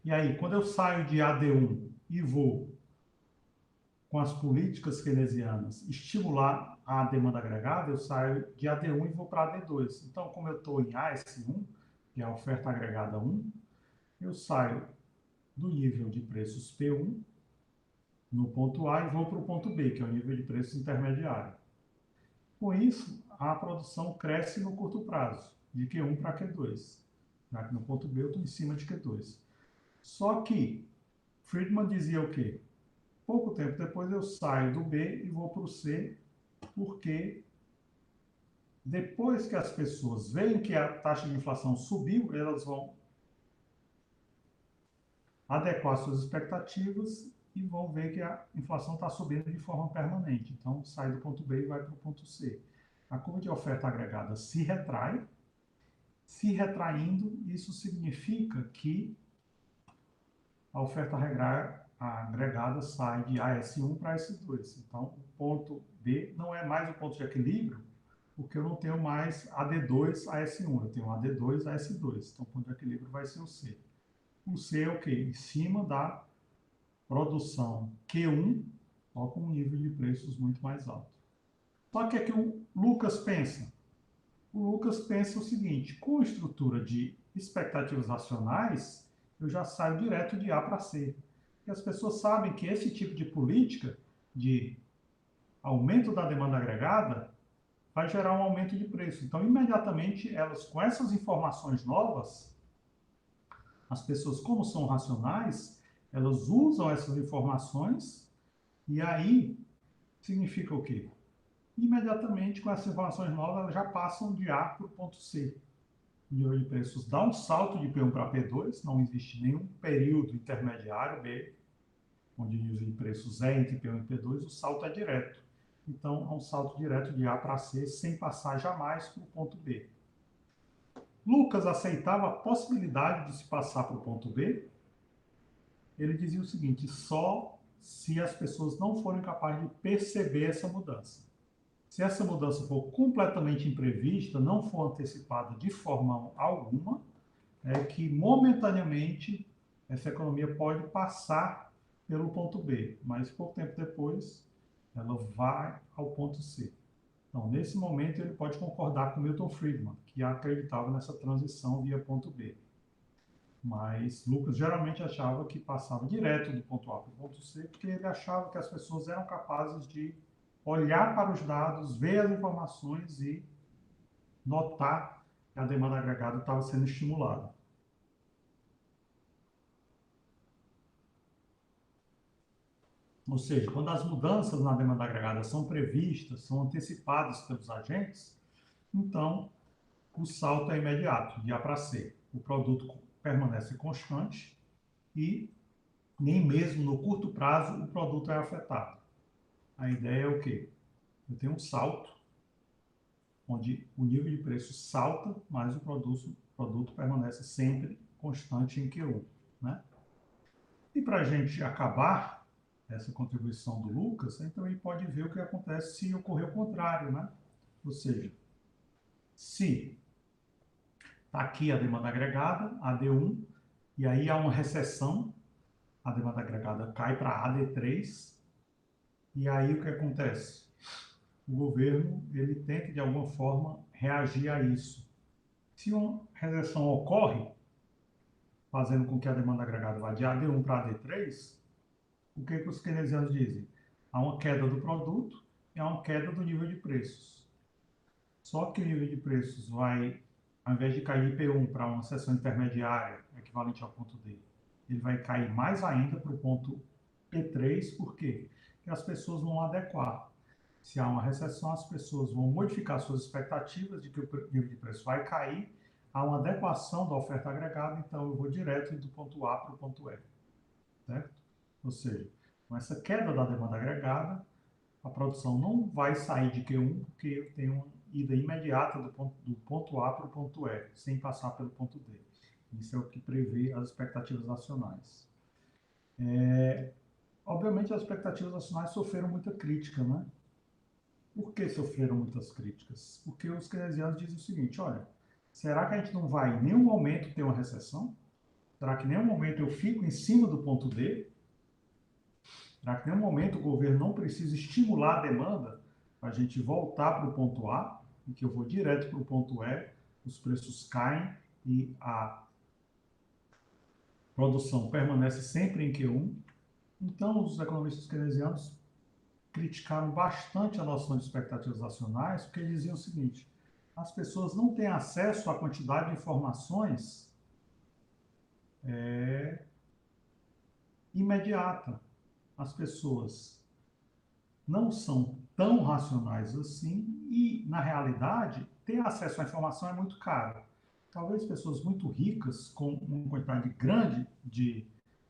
E aí, quando eu saio de AD1 e vou, com as políticas keynesianas, estimular a demanda agregada, eu saio de AD1 e vou para AD2. Então, como eu estou em AS1, que é a oferta agregada 1, eu saio do nível de preços P1 no ponto A e vou para o ponto B, que é o nível de preços intermediário. Com isso, a produção cresce no curto prazo, de Q1 para Q2. Já que no ponto B eu estou em cima de Q2. Só que Friedman dizia o quê? Pouco tempo depois eu saio do B e vou para o C, porque depois que as pessoas veem que a taxa de inflação subiu, elas vão adequar suas expectativas e vão ver que a inflação está subindo de forma permanente. Então, sai do ponto B e vai para o ponto C. A curva de oferta agregada se retrai. Se retraindo, isso significa que a oferta agregada sai de AS1 para AS2. Então, o ponto B não é mais o ponto de equilíbrio, porque eu não tenho mais AD2 AS1, eu tenho AD2 AS2. Então, o ponto de equilíbrio vai ser o C. O C é o quê? Em cima da produção Q1, ó, com um nível de preços muito mais alto. Só que é que o Lucas pensa? O Lucas pensa o seguinte: com estrutura de expectativas racionais, eu já saio direto de A para C. E as pessoas sabem que esse tipo de política de aumento da demanda agregada vai gerar um aumento de preço. Então, imediatamente, elas, com essas informações novas, as pessoas, como são racionais, elas usam essas informações e aí significa o quê? Imediatamente, com essas informações novas, elas já passam de A para o ponto C. O nível de preços dá um salto de P1 para P2, não existe nenhum período intermediário B, onde o nível de preços é entre P1 e P2, o salto é direto. Então, é um salto direto de A para C, sem passar jamais para o ponto B. Lucas aceitava a possibilidade de se passar para o ponto B. Ele dizia o seguinte: só se as pessoas não forem capazes de perceber essa mudança. Se essa mudança for completamente imprevista, não for antecipada de forma alguma, é que momentaneamente essa economia pode passar pelo ponto B, mas pouco tempo depois ela vai ao ponto C. Então, nesse momento, ele pode concordar com Milton Friedman, que acreditava nessa transição via ponto B. Mas Lucas geralmente achava que passava direto do ponto A para o ponto C, porque ele achava que as pessoas eram capazes de olhar para os dados, ver as informações e notar que a demanda agregada estava sendo estimulada. Ou seja, quando as mudanças na demanda agregada são previstas, são antecipadas pelos agentes, então o salto é imediato, de A para C. O produto permanece constante e nem mesmo no curto prazo o produto é afetado. A ideia é o quê? Eu tenho um salto, onde o nível de preço salta, mas o produto permanece sempre constante em Q1. Né? E para a gente acabar essa contribuição do Lucas, a gente também pode ver o que acontece se ocorrer o contrário. Né? Ou seja, se está aqui a demanda agregada, AD1, e aí há uma recessão, a demanda agregada cai para AD3, e aí o que acontece? O governo ele tenta, de alguma forma, reagir a isso. Se uma recessão ocorre, fazendo com que a demanda agregada vá de AD1 para AD3, o que os keynesianos dizem? Há uma queda do produto e há uma queda do nível de preços. Só que o nível de preços vai, ao invés de cair de P1 para uma seção intermediária, equivalente ao ponto D, ele vai cair mais ainda para o ponto P3, por quê? Porque as pessoas vão adequar. Se há uma recessão, as pessoas vão modificar suas expectativas de que o nível de preço vai cair, há uma adequação da oferta agregada, então eu vou direto do ponto A para o ponto E, certo? Ou seja, com essa queda da demanda agregada, a produção não vai sair de Q1, porque eu tenho uma ida imediata do ponto A para o ponto E, sem passar pelo ponto D. Isso é o que prevê as expectativas nacionais. Obviamente, as expectativas nacionais sofreram muita crítica, né? Por que sofreram muitas críticas? Porque os keynesianos dizem o seguinte: olha, será que a gente não vai em nenhum momento ter uma recessão? Será que em nenhum momento eu fico em cima do ponto D? Será que em nenhum momento o governo não precisa estimular a demanda para a gente voltar para o ponto A e que eu vou direto para o ponto E, os preços caem e a produção permanece sempre em Q1? Então, os economistas keynesianos criticaram bastante a noção de expectativas nacionais, porque diziam o seguinte: as pessoas não têm acesso à quantidade de informações imediata. As pessoas não são tão racionais assim e, na realidade, ter acesso à informação é muito caro. Talvez pessoas muito ricas, com uma quantidade grande de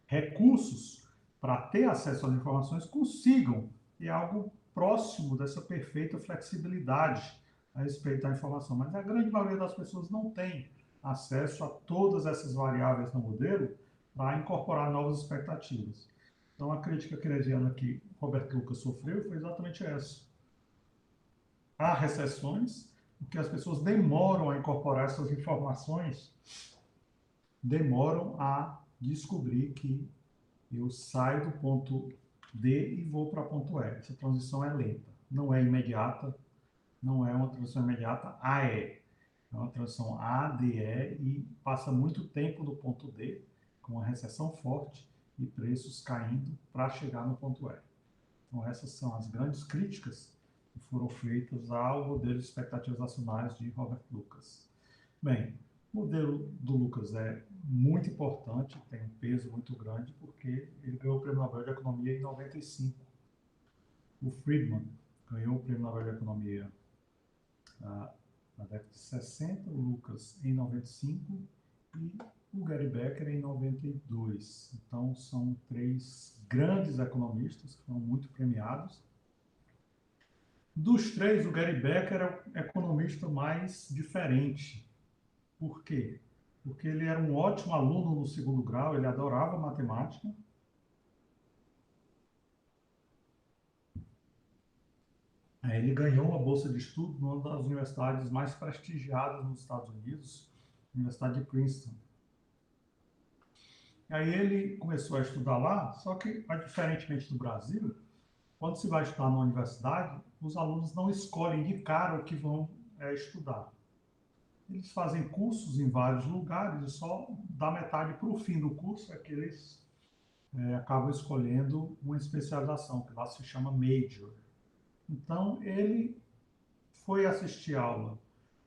recursos para ter acesso às informações, consigam ter algo próximo dessa perfeita flexibilidade a respeito da informação. Mas a grande maioria das pessoas não tem acesso a todas essas variáveis no modelo para incorporar novas expectativas. Então, a crítica keynesiana que Roberto Lucas sofreu foi exatamente essa. Há recessões, porque as pessoas demoram a incorporar essas informações, demoram a descobrir que eu saio do ponto D e vou para o ponto E. Essa transição é lenta, não é imediata, não é uma transição imediata a E. É uma transição A, D, E e passa muito tempo do ponto D, com uma recessão forte e preços caindo para chegar no ponto E. Então, essas são as grandes críticas que foram feitas ao modelo de expectativas nacionais de Robert Lucas. Bem, o modelo do Lucas é muito importante, tem um peso muito grande, porque ele ganhou o Prêmio Nobel de Economia em 95. O Friedman ganhou o Prêmio Nobel de Economia na década de 60, o Lucas em 95 e o Gary Becker em 92. Então, são três grandes economistas que foram muito premiados. Dos três, o Gary Becker é o economista mais diferente. Por quê? Porque ele era um ótimo aluno no segundo grau, ele adorava matemática. Ele ganhou uma bolsa de estudo numa das universidades mais prestigiadas nos Estados Unidos, a Universidade de Princeton. Aí ele começou a estudar lá, só que, diferentemente do Brasil, quando se vai estudar na universidade, os alunos não escolhem de cara o que vão estudar. Eles fazem cursos em vários lugares e só da metade para o fim do curso é que eles acabam escolhendo uma especialização, que lá se chama major. Então, ele foi assistir aula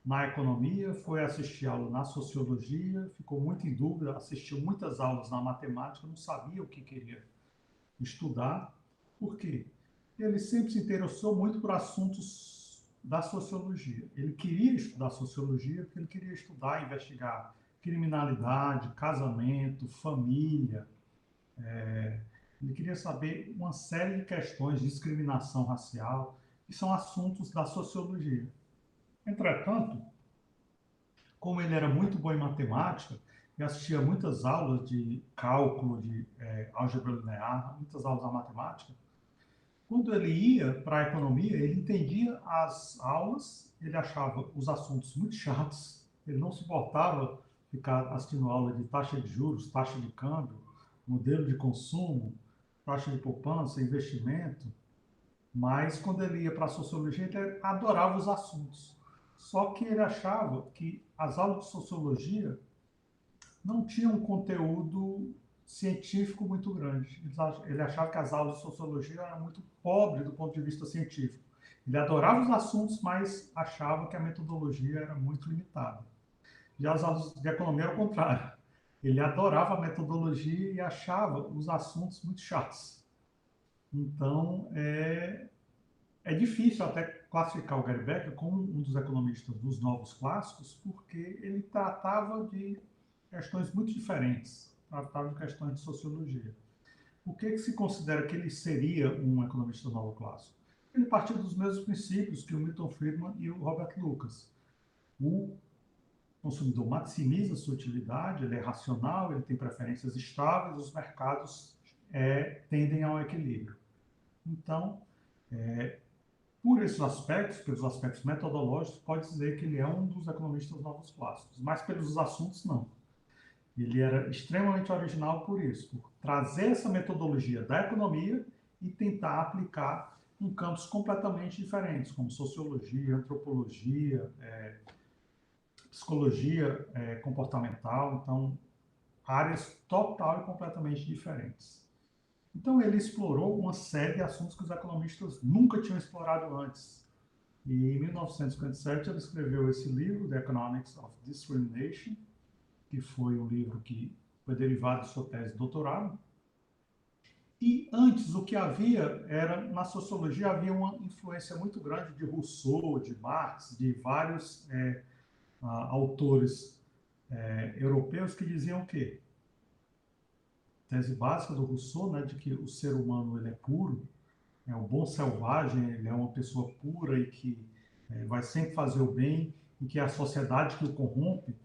na economia, foi assistir aula na sociologia, ficou muito em dúvida, assistiu muitas aulas na matemática, não sabia o que queria estudar. Por quê? Ele sempre se interessou muito por assuntos da sociologia. Ele queria estudar sociologia porque ele queria estudar, investigar criminalidade, casamento, família. Ele queria saber uma série de questões de discriminação racial, que são assuntos da sociologia. Entretanto, como ele era muito bom em matemática e assistia muitas aulas de cálculo, de álgebra linear, muitas aulas da matemática, quando ele ia para a economia, ele entendia as aulas, ele achava os assuntos muito chatos, ele não suportava ficar assistindo aula de taxa de juros, taxa de câmbio, modelo de consumo, taxa de poupança, investimento, mas quando ele ia para a sociologia, ele adorava os assuntos. Só que ele achava que as aulas de sociologia não tinham um conteúdo científico muito grande. Ele achava que as aulas de sociologia eram muito pobres do ponto de vista científico. Ele adorava os assuntos, mas achava que a metodologia era muito limitada. Já as aulas de economia era o contrário. Ele adorava a metodologia e achava os assuntos muito chatos. Então, é difícil até classificar o Gary Becker como um dos economistas dos novos clássicos, porque ele tratava de questões muito diferentes, tratava de questões de sociologia. Por que se considera que ele seria um economista novo clássico? Ele partiu dos mesmos princípios que o Milton Friedman e o Robert Lucas. O consumidor maximiza sua utilidade, ele é racional, ele tem preferências estáveis, os mercados tendem ao equilíbrio. Então, por esses aspectos, pelos aspectos metodológicos, pode dizer que ele é um dos economistas novos clássicos, mas pelos assuntos, não. Ele era extremamente original por isso, por trazer essa metodologia da economia e tentar aplicar em campos completamente diferentes, como sociologia, antropologia, psicologia comportamental, então, áreas total e completamente diferentes. Então, ele explorou uma série de assuntos que os economistas nunca tinham explorado antes. E, em 1957, ele escreveu esse livro, The Economics of Discrimination, que foi um livro que foi derivado de sua tese de doutorado. E antes, o que havia era, na sociologia, havia uma influência muito grande de Rousseau, de Marx, de vários autores europeus que diziam o quê? Tese básica do Rousseau, né, de que o ser humano ele é puro, é um bom selvagem, ele é uma pessoa pura e que vai sempre fazer o bem, e que é a sociedade que o corrompe.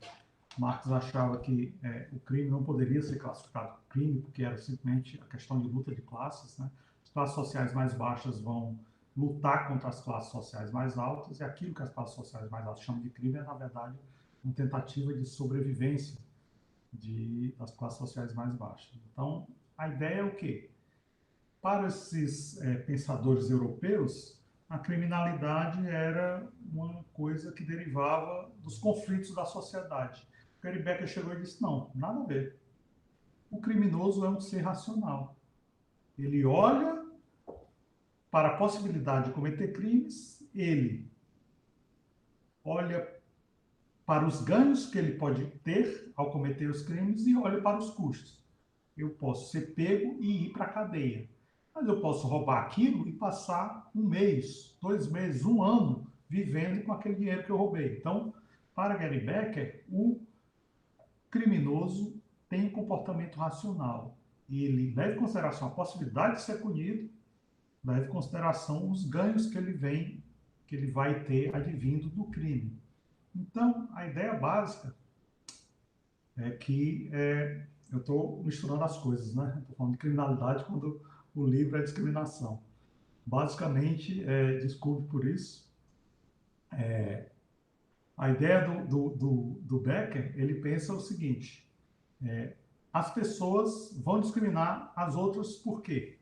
Marx achava que o crime não poderia ser classificado como crime, porque era simplesmente a questão de luta de classes, né? As classes sociais mais baixas vão lutar contra as classes sociais mais altas, e aquilo que as classes sociais mais altas chamam de crime é, na verdade, uma tentativa de sobrevivência das classes sociais mais baixas. Então, a ideia é o quê? Para esses pensadores europeus, a criminalidade era uma coisa que derivava dos conflitos da sociedade. Gary Becker chegou e disse, não, nada a ver. O criminoso é um ser racional. Ele olha para a possibilidade de cometer crimes, ele olha para os ganhos que ele pode ter ao cometer os crimes e olha para os custos. Eu posso ser pego e ir para a cadeia. Mas eu posso roubar aquilo e passar um mês, 2 meses, 1 ano vivendo com aquele dinheiro que eu roubei. Então, para Gary Becker, o criminoso tem um comportamento racional. Ele leva em consideração a possibilidade de ser punido, leva em consideração os ganhos que ele vai ter advindo do crime. Então, a ideia básica é que eu estou misturando as coisas, né? Estou falando de criminalidade quando o livro é discriminação. Basicamente, desculpe por isso, a ideia do Becker, ele pensa o seguinte, as pessoas vão discriminar as outras por quê?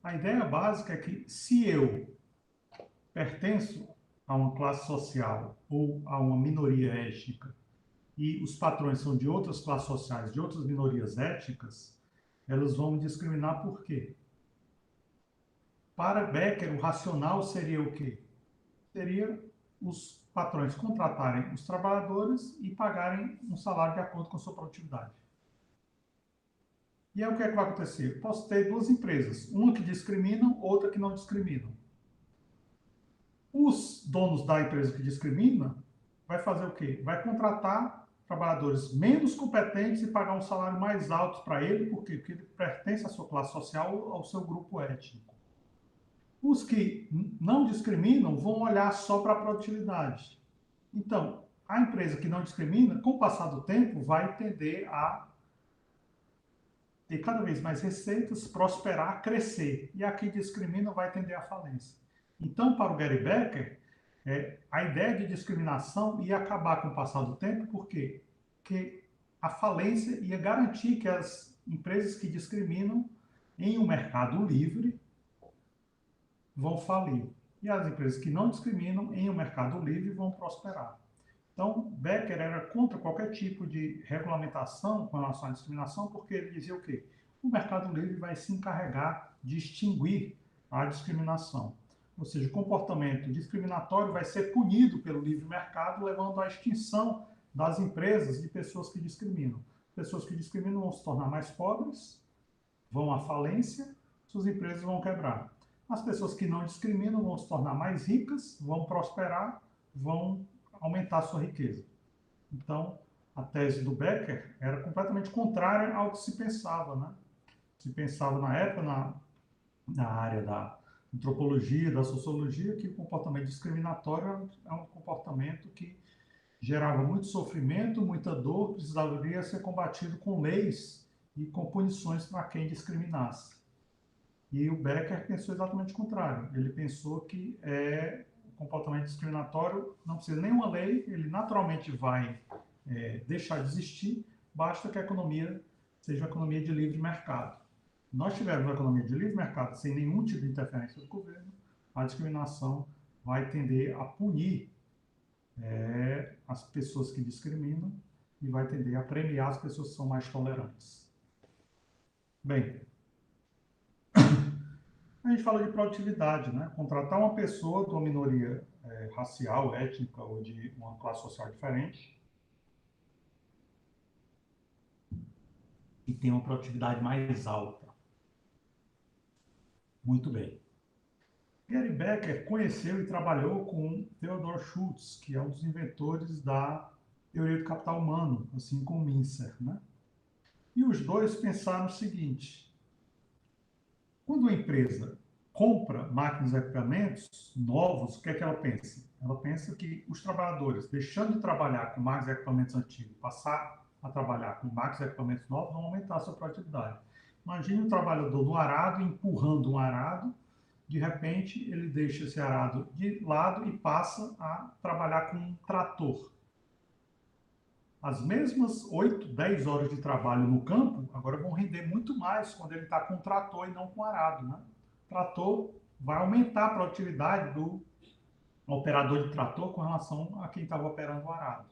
A ideia básica é que se eu pertenço a uma classe social ou a uma minoria étnica e os patrões são de outras classes sociais, de outras minorias étnicas, elas vão me discriminar por quê? Para Becker, o racional seria o quê? Seria os patrões contratarem os trabalhadores e pagarem um salário de acordo com a sua produtividade. E aí o que é que vai acontecer? Posso ter 2 empresas, uma que discriminam, outra que não discriminam. Os donos da empresa que discrimina vai fazer o quê? Vai contratar trabalhadores menos competentes e pagar um salário mais alto para ele, por quê? Porque ele pertence à sua classe social, ao seu grupo étnico. Os que não discriminam vão olhar só para a produtividade. Então, a empresa que não discrimina, com o passar do tempo, vai tender a ter cada vez mais receitas, prosperar, crescer. E a que discrimina vai tender à falência. Então, para o Gary Becker, a ideia de discriminação ia acabar com o passar do tempo, por quê? Porque a falência ia garantir que as empresas que discriminam em um mercado livre vão falir. E as empresas que não discriminam em um mercado livre vão prosperar. Então, Becker era contra qualquer tipo de regulamentação com relação à discriminação, porque ele dizia o quê? O mercado livre vai se encarregar de extinguir a discriminação. Ou seja, o comportamento discriminatório vai ser punido pelo livre mercado, levando à extinção das empresas de pessoas que discriminam. Pessoas que discriminam vão se tornar mais pobres, vão à falência, suas empresas vão quebrar. As pessoas que não discriminam vão se tornar mais ricas, vão prosperar, vão aumentar sua riqueza. Então, a tese do Becker era completamente contrária ao que se pensava, né? Se pensava na época, na área antropologia, da sociologia, que o comportamento discriminatório é um comportamento que gerava muito sofrimento, muita dor, precisaria ser combatido com leis e com punições para quem discriminasse. E o Becker pensou exatamente o contrário. Ele pensou que o comportamento discriminatório não precisa de nenhuma lei, ele naturalmente vai deixar de existir, basta que a economia seja uma economia de livre mercado. Nós tivermos uma economia de livre mercado sem nenhum tipo de interferência do governo, a discriminação vai tender a punir as pessoas que discriminam e vai tender a premiar as pessoas que são mais tolerantes. Bem, a gente fala de produtividade, né? Contratar uma pessoa de uma minoria racial, étnica ou de uma classe social diferente e tem uma produtividade mais alta. Muito bem. Gary Becker conheceu e trabalhou com Theodor Schultz, que é um dos inventores da teoria do capital humano, assim como Mincer, né? E os dois pensaram o seguinte: quando uma empresa compra máquinas e equipamentos novos, o que é que ela pensa? Ela pensa que os trabalhadores, deixando de trabalhar com máquinas e equipamentos antigos, passar a trabalhar com máquinas e equipamentos novos, vão aumentar a sua produtividade. Imagine um trabalhador no arado empurrando um arado, de repente ele deixa esse arado de lado e passa a trabalhar com um trator. As mesmas 8, 10 horas de trabalho no campo, agora vão render muito mais quando ele está com trator e não com arado, né? O trator vai aumentar a produtividade do operador de trator com relação a quem estava operando o arado.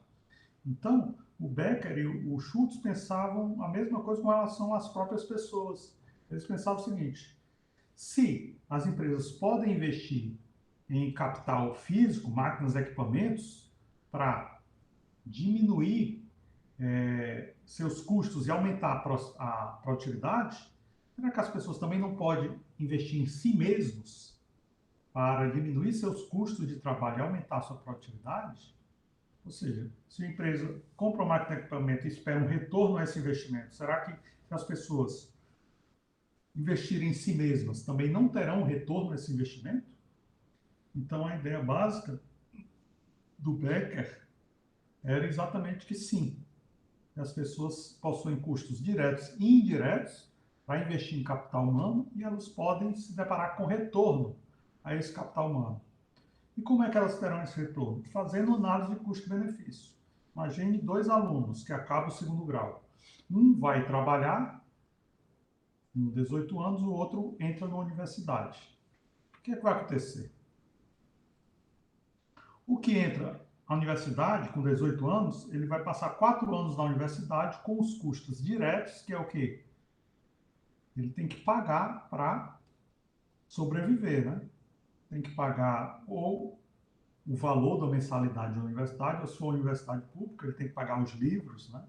Então, o Becker e o Schultz pensavam a mesma coisa com relação às próprias pessoas. Eles pensavam o seguinte: se as empresas podem investir em capital físico, máquinas e equipamentos, para diminuir seus custos e aumentar a produtividade, será que as pessoas também não podem investir em si mesmos para diminuir seus custos de trabalho e aumentar sua produtividade? Ou seja, se a empresa compra uma máquina de equipamento e espera um retorno a esse investimento, será que as pessoas investirem em si mesmas também não terão um retorno a esse investimento? Então, a ideia básica do Becker era exatamente que sim, as pessoas possuem custos diretos e indiretos para investir em capital humano e elas podem se deparar com retorno a esse capital humano. E como é que elas terão esse retorno? Fazendo análise de custo-benefício. Imagine 2 alunos que acabam o segundo grau. Um vai trabalhar com 18 anos, o outro entra na universidade. O que é que vai acontecer? O que entra na universidade com 18 anos, ele vai passar 4 anos na universidade com os custos diretos, que é o quê? Ele tem que pagar para sobreviver, né? Tem que pagar ou o valor da mensalidade da universidade, ou se for uma universidade pública, ele tem que pagar os livros, né?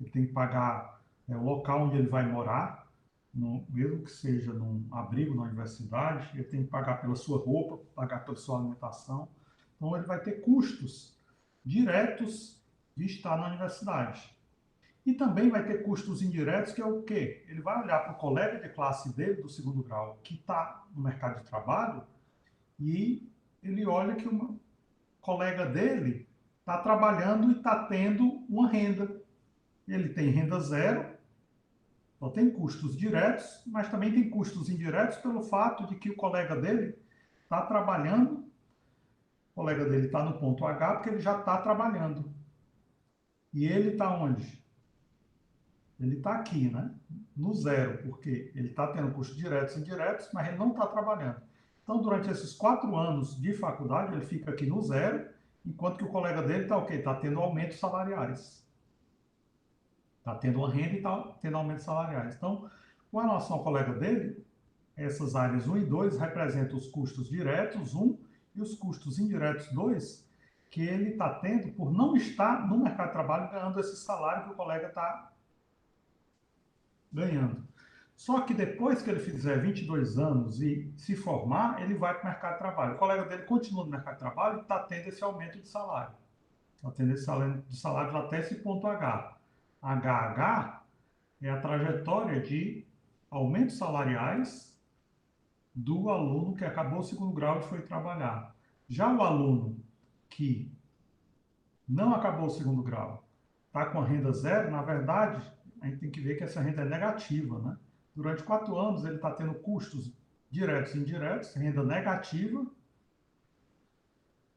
Ele tem que pagar o local onde ele vai morar, mesmo que seja num abrigo na universidade, ele tem que pagar pela sua roupa, pagar pela sua alimentação. Então, ele vai ter custos diretos de estar na universidade. E também vai ter custos indiretos, que é o quê? Ele vai olhar para o colega de classe dele, do segundo grau, que está no mercado de trabalho, e ele olha que uma colega dele está trabalhando e está tendo uma renda. Ele tem renda zero, só tem custos diretos, mas também tem custos indiretos pelo fato de que o colega dele está trabalhando, o colega dele está no ponto H porque ele já está trabalhando. E ele está onde? Ele está aqui, né? No zero, porque ele está tendo custos diretos e indiretos, mas ele não está trabalhando. Então, durante esses 4 anos de faculdade, ele fica aqui no zero, enquanto que o colega dele está o quê? Está tendo aumentos salariais. Está tendo uma renda e está tendo aumentos salariais. Então, com relação ao colega dele, essas áreas 1 e 2 representam os custos diretos, 1, e os custos indiretos, 2, que ele está tendo por não estar no mercado de trabalho ganhando esse salário que o colega está ganhando. Só que depois que ele fizer 22 anos e se formar, ele vai para o mercado de trabalho. O colega dele continua no mercado de trabalho e está tendo esse aumento de salário. Está tendo esse aumento de salário até esse ponto H. HH é a trajetória de aumentos salariais do aluno que acabou o segundo grau e foi trabalhar. Já o aluno que não acabou o segundo grau, está com a renda zero, na verdade, a gente tem que ver que essa renda é negativa, né? Durante 4 anos, ele está tendo custos diretos e indiretos, renda negativa,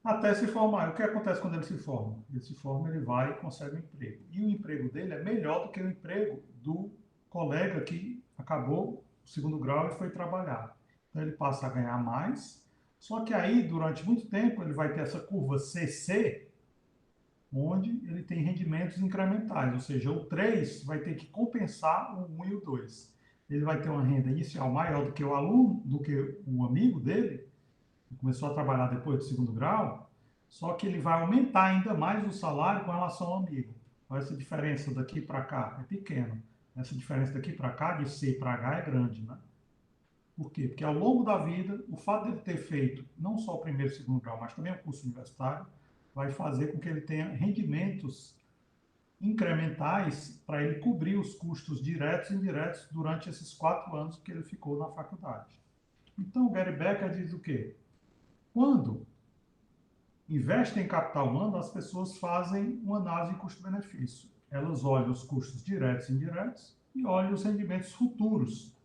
até se formar. O que acontece quando ele se forma? Ele se forma, ele vai e consegue um emprego. E o emprego dele é melhor do que o emprego do colega que acabou o segundo grau e foi trabalhar. Então ele passa a ganhar mais, só que aí, durante muito tempo, ele vai ter essa curva CC, onde ele tem rendimentos incrementais, ou seja, o 3 vai ter que compensar o 1 e o 2. Ele vai ter uma renda inicial maior do que o aluno, do que o amigo dele, que começou a trabalhar depois do segundo grau, só que ele vai aumentar ainda mais o salário com relação ao amigo. Essa diferença daqui para cá é pequena. Essa diferença daqui para cá, de C para H, é grande, né? Por quê? Porque ao longo da vida, o fato de ele ter feito não só o primeiro e o segundo grau, mas também o curso universitário, vai fazer com que ele tenha rendimentos incrementais para ele cobrir os custos diretos e indiretos durante esses 4 anos que ele ficou na faculdade. Então, o Gary Becker diz o quê? Quando investem em capital humano, as pessoas fazem uma análise de custo-benefício. Elas olham os custos diretos e indiretos e olham os rendimentos futuros.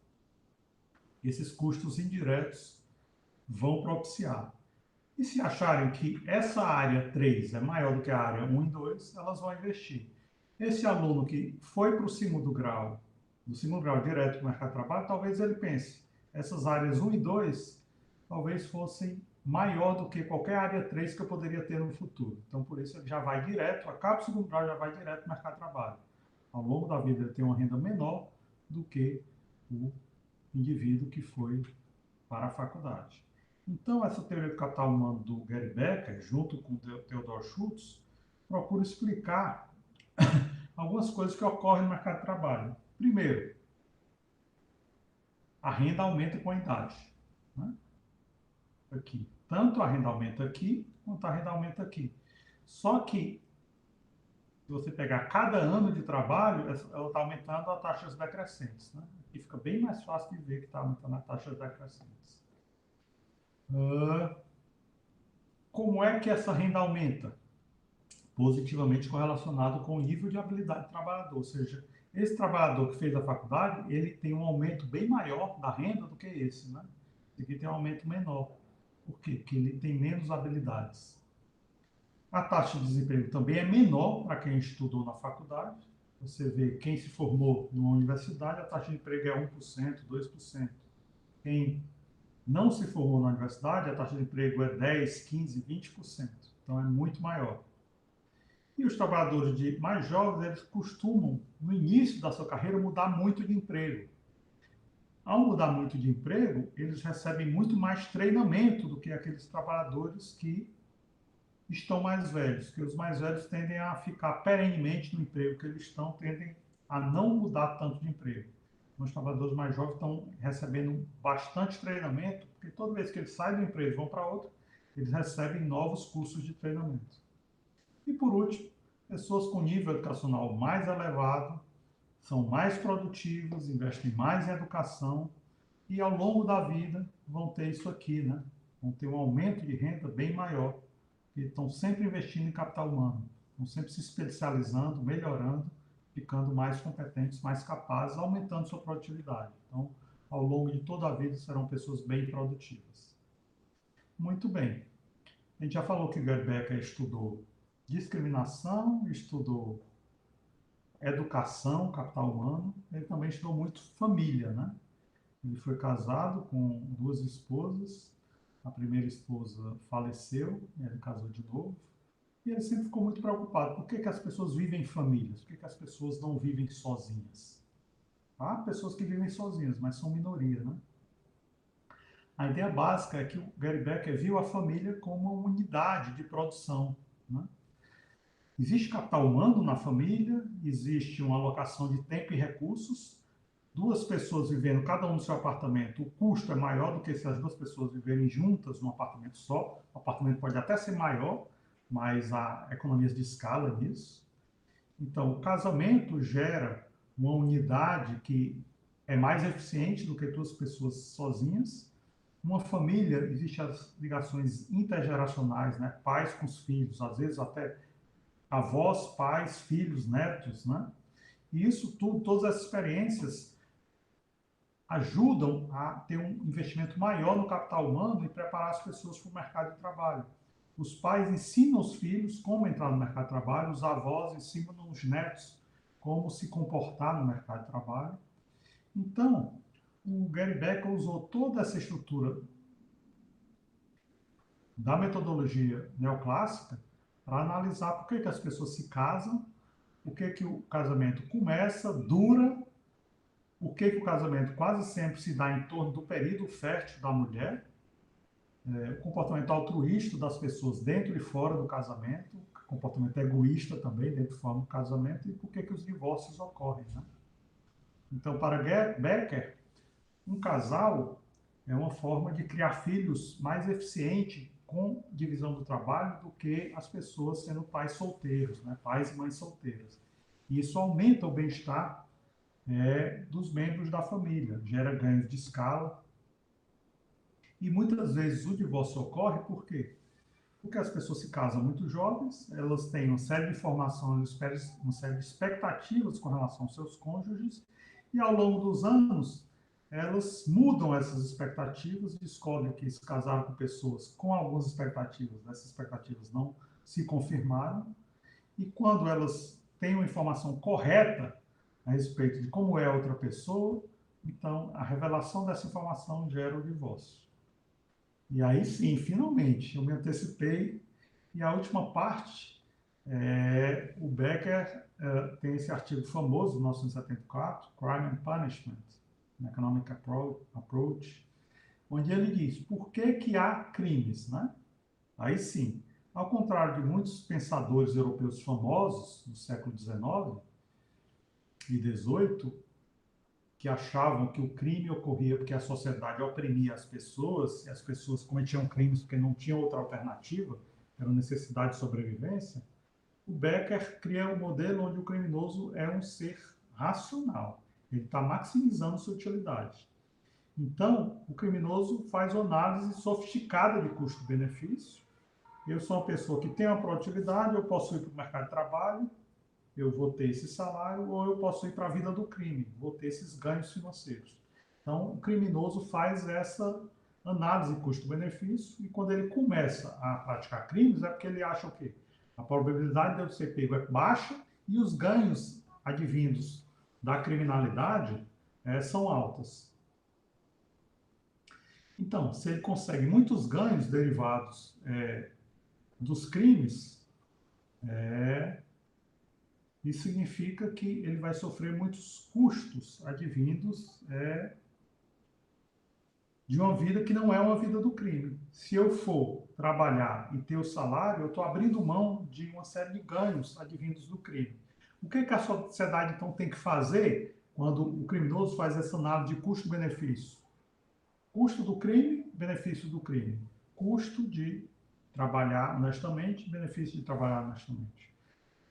Esses custos indiretos vão propiciar. E se acharem que essa área 3 é maior do que a área 1 e 2, elas vão investir. Esse aluno que foi para o segundo grau, do segundo grau direto para o mercado de trabalho, talvez ele pense, essas áreas 1 e 2 talvez fossem maior do que qualquer área 3 que eu poderia ter no futuro. Então, por isso, ele já vai direto, acaba o segundo grau, já vai direto para o mercado de trabalho. Ao longo da vida, ele tem uma renda menor do que o indivíduo que foi para a faculdade. Então, essa teoria do capital humano do Gary Becker, junto com o Theodor Schultz, procura explicar algumas coisas que ocorrem no mercado de trabalho. Primeiro, a renda aumenta com a idade. Né? Aqui. Tanto a renda aumenta aqui, quanto a renda aumenta aqui. Só que, se você pegar cada ano de trabalho, ela está aumentando a taxas decrescentes. Né? Aqui fica bem mais fácil de ver que está aumentando a taxas decrescentes. Como é que essa renda aumenta? Positivamente correlacionado com o nível de habilidade do trabalhador. Ou seja, esse trabalhador que fez a faculdade, ele tem um aumento bem maior da renda do que esse, né? Esse aqui tem um aumento menor. Por quê? Porque ele tem menos habilidades. A taxa de desemprego também é menor para quem estudou na faculdade. Você vê quem se formou numa universidade, a taxa de emprego é 1%, 2%. Quem não se formou na universidade, a taxa de emprego é 10, 15, 20%. Então é muito maior. E os trabalhadores mais jovens, eles costumam, no início da sua carreira, mudar muito de emprego. Ao mudar muito de emprego, eles recebem muito mais treinamento do que aqueles trabalhadores que estão mais velhos, que os mais velhos tendem a ficar perenemente no emprego que eles estão, tendem a não mudar tanto de emprego. Os trabalhadores mais jovens estão recebendo bastante treinamento, porque toda vez que eles saem do emprego e vão para outro, eles recebem novos cursos de treinamento. E por último, pessoas com nível educacional mais elevado são mais produtivas, investem mais em educação e ao longo da vida vão ter isso aqui, né? Vão ter um aumento de renda bem maior, porque estão sempre investindo em capital humano, estão sempre se especializando, melhorando, ficando mais competentes, mais capazes, aumentando sua produtividade. Então, ao longo de toda a vida, serão pessoas bem produtivas. Muito bem. A gente já falou que Gary Becker estudou discriminação, estudou educação, capital humano, ele também estudou muito família, né? Ele foi casado com 2 esposas, a primeira esposa faleceu, ele casou de novo, e ele sempre ficou muito preocupado. Por que as pessoas vivem em famílias? Por que as pessoas não vivem sozinhas? Há pessoas que vivem sozinhas, mas são minoria, né? A ideia básica é que o Gary Becker viu a família como uma unidade de produção, né? Existe capital humano na família, existe uma alocação de tempo e recursos. 2 pessoas vivendo cada um no seu apartamento, o custo é maior do que se as 2 pessoas viverem juntas num apartamento só. O apartamento pode até ser maior, mas há economias de escala nisso. Então, o casamento gera uma unidade que é mais eficiente do que 2 pessoas sozinhas. Uma família, existem as ligações intergeracionais, né? Pais com os filhos, às vezes até avós, pais, filhos, netos, né? E isso tudo, todas essas experiências ajudam a ter um investimento maior no capital humano e preparar as pessoas para o mercado de trabalho. Os pais ensinam os filhos como entrar no mercado de trabalho, os avós ensinam os netos como se comportar no mercado de trabalho. Então, o Gary Becker usou toda essa estrutura da metodologia neoclássica para analisar por que as pessoas se casam, por que o casamento começa, dura, por que o casamento quase sempre se dá em torno do período fértil da mulher, o comportamento altruísta das pessoas dentro e fora do casamento, comportamento egoísta também dentro e fora do casamento, e por que os divórcios ocorrem, né? Então, para Becker, um casal é uma forma de criar filhos mais eficiente com divisão do trabalho do que as pessoas sendo pais solteiros, né? Pais e mães solteiras. E isso aumenta o bem-estar dos membros da família, gera ganhos de escala. E muitas vezes o divórcio ocorre por quê? Porque as pessoas se casam muito jovens, elas têm uma série de informações, uma série de expectativas com relação aos seus cônjuges, e ao longo dos anos elas mudam essas expectativas e descobrem que se casaram com pessoas com algumas expectativas, essas expectativas não se confirmaram, e quando elas têm uma informação correta a respeito de como é a outra pessoa, então a revelação dessa informação gera o divórcio. E aí sim, finalmente, eu me antecipei, e a última parte, o Becker tem esse artigo famoso, de 1974, Crime and Punishment, an Economic Approach, onde ele diz por que há crimes, né? Aí sim, ao contrário de muitos pensadores europeus famosos do século XIX e XVIII, que achavam que o crime ocorria porque a sociedade oprimia as pessoas, e as pessoas cometiam crimes porque não tinham outra alternativa, era necessidade de sobrevivência, o Becker cria um modelo onde o criminoso é um ser racional. Ele está maximizando sua utilidade. Então, o criminoso faz uma análise sofisticada de custo-benefício. Eu sou uma pessoa que tem uma produtividade, eu posso ir para o mercado de trabalho, eu vou ter esse salário, ou eu posso ir para a vida do crime, vou ter esses ganhos financeiros. Então, o criminoso faz essa análise custo-benefício, e quando ele começa a praticar crimes, é porque ele acha o quê? A probabilidade de eu ser pego é baixa e os ganhos advindos da criminalidade são altas. Então, se ele consegue muitos ganhos derivados dos crimes, isso significa que ele vai sofrer muitos custos advindos de uma vida que não é uma vida do crime. Se eu for trabalhar e ter o salário, eu estou abrindo mão de uma série de ganhos advindos do crime. O que a sociedade, então, tem que fazer quando o criminoso faz essa análise de custo-benefício? Custo do crime, benefício do crime. Custo de trabalhar honestamente, benefício de trabalhar honestamente.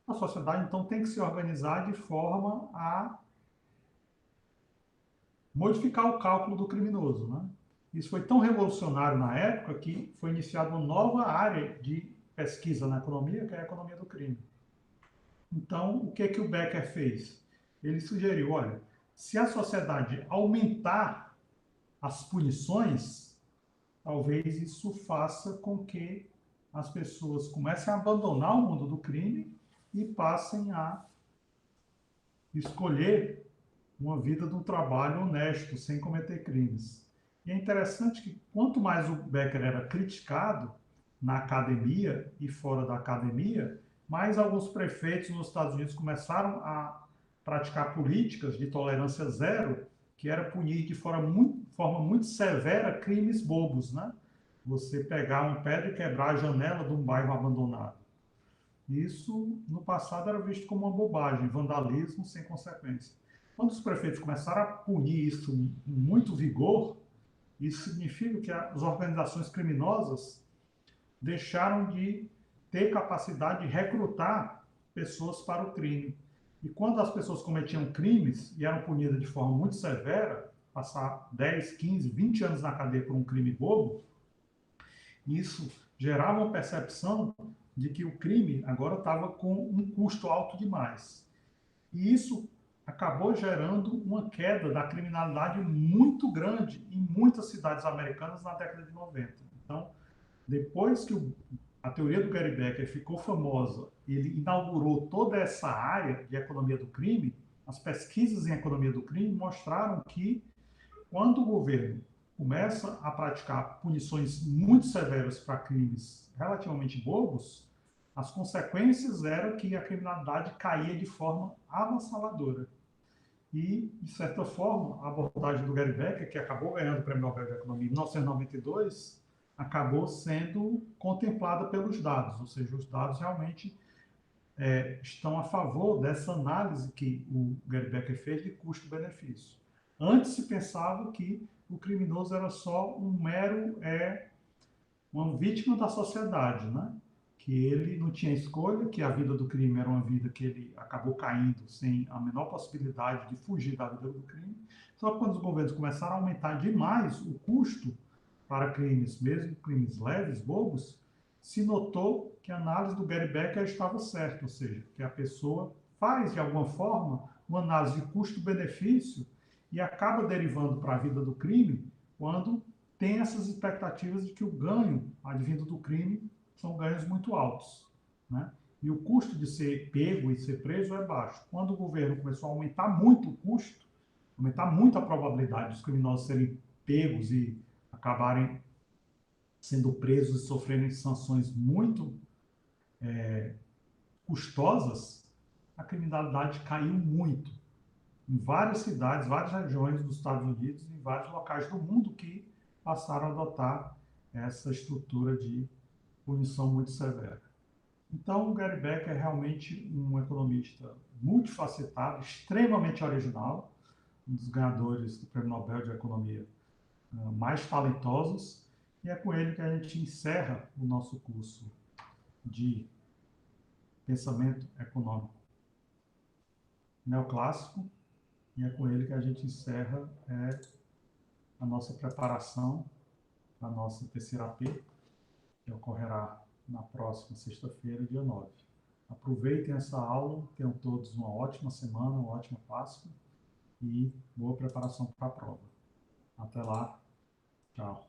A sociedade, então, tem que se organizar de forma a modificar o cálculo do criminoso, né? Isso foi tão revolucionário na época que foi iniciada uma nova área de pesquisa na economia, que é a economia do crime. Então, o que o Becker fez? Ele sugeriu, olha, se a sociedade aumentar as punições, talvez isso faça com que as pessoas comecem a abandonar o mundo do crime e passem a escolher uma vida do trabalho honesto, sem cometer crimes. E é interessante que quanto mais o Becker era criticado na academia e fora da academia, mais alguns prefeitos nos Estados Unidos começaram a praticar políticas de tolerância zero, que era punir de forma muito severa crimes bobos, né? Você pegar uma pedra e quebrar a janela de um bairro abandonado. Isso, no passado, era visto como uma bobagem, vandalismo sem consequência. Quando os prefeitos começaram a punir isso com muito vigor, isso significa que as organizações criminosas deixaram de ter capacidade de recrutar pessoas para o crime. E quando as pessoas cometiam crimes e eram punidas de forma muito severa, passar 10, 15, 20 anos na cadeia por um crime bobo, isso gerava uma percepção de que o crime agora estava com um custo alto demais. E isso acabou gerando uma queda da criminalidade muito grande em muitas cidades americanas na década de 90. Então, depois que a teoria do Gary Becker ficou famosa, ele inaugurou toda essa área de economia do crime, as pesquisas em economia do crime mostraram que quando o governo começa a praticar punições muito severas para crimes relativamente bobos, as consequências eram que a criminalidade caía de forma avassaladora. E, de certa forma, a abordagem do Gary Becker, que acabou ganhando o Prêmio Nobel de Economia em 1992, acabou sendo contemplada pelos dados, ou seja, os dados realmente estão a favor dessa análise que o Gary Becker fez de custo-benefício. Antes se pensava que o criminoso era só um mero uma vítima da sociedade, né? Que ele não tinha escolha, que a vida do crime era uma vida que ele acabou caindo sem a menor possibilidade de fugir da vida do crime. Só que quando os governos começaram a aumentar demais o custo para crimes, mesmo crimes leves, bobos, se notou que a análise do Gary Becker estava certa, ou seja, que a pessoa faz, de alguma forma, uma análise de custo-benefício e acaba derivando para a vida do crime quando tem essas expectativas de que o ganho advindo do crime são ganhos muito altos, né? E o custo de ser pego e ser preso é baixo. Quando o governo começou a aumentar muito o custo, aumentar muito a probabilidade dos criminosos serem pegos e acabarem sendo presos e sofrendo sanções muito custosas, a criminalidade caiu muito em várias cidades, várias regiões dos Estados Unidos e em vários locais do mundo que passaram a adotar essa estrutura de punição muito severa. Então, o Gary Becker é realmente um economista multifacetado, extremamente original, um dos ganhadores do Prêmio Nobel de Economia mais talentosos, e é com ele que a gente encerra o nosso curso de pensamento econômico neoclássico, e é com ele que a gente encerra a nossa preparação para a nossa terceira P, que ocorrerá na próxima sexta-feira, dia 9. Aproveitem essa aula, tenham todos uma ótima semana, uma ótima Páscoa e boa preparação para a prova. Até lá, tchau.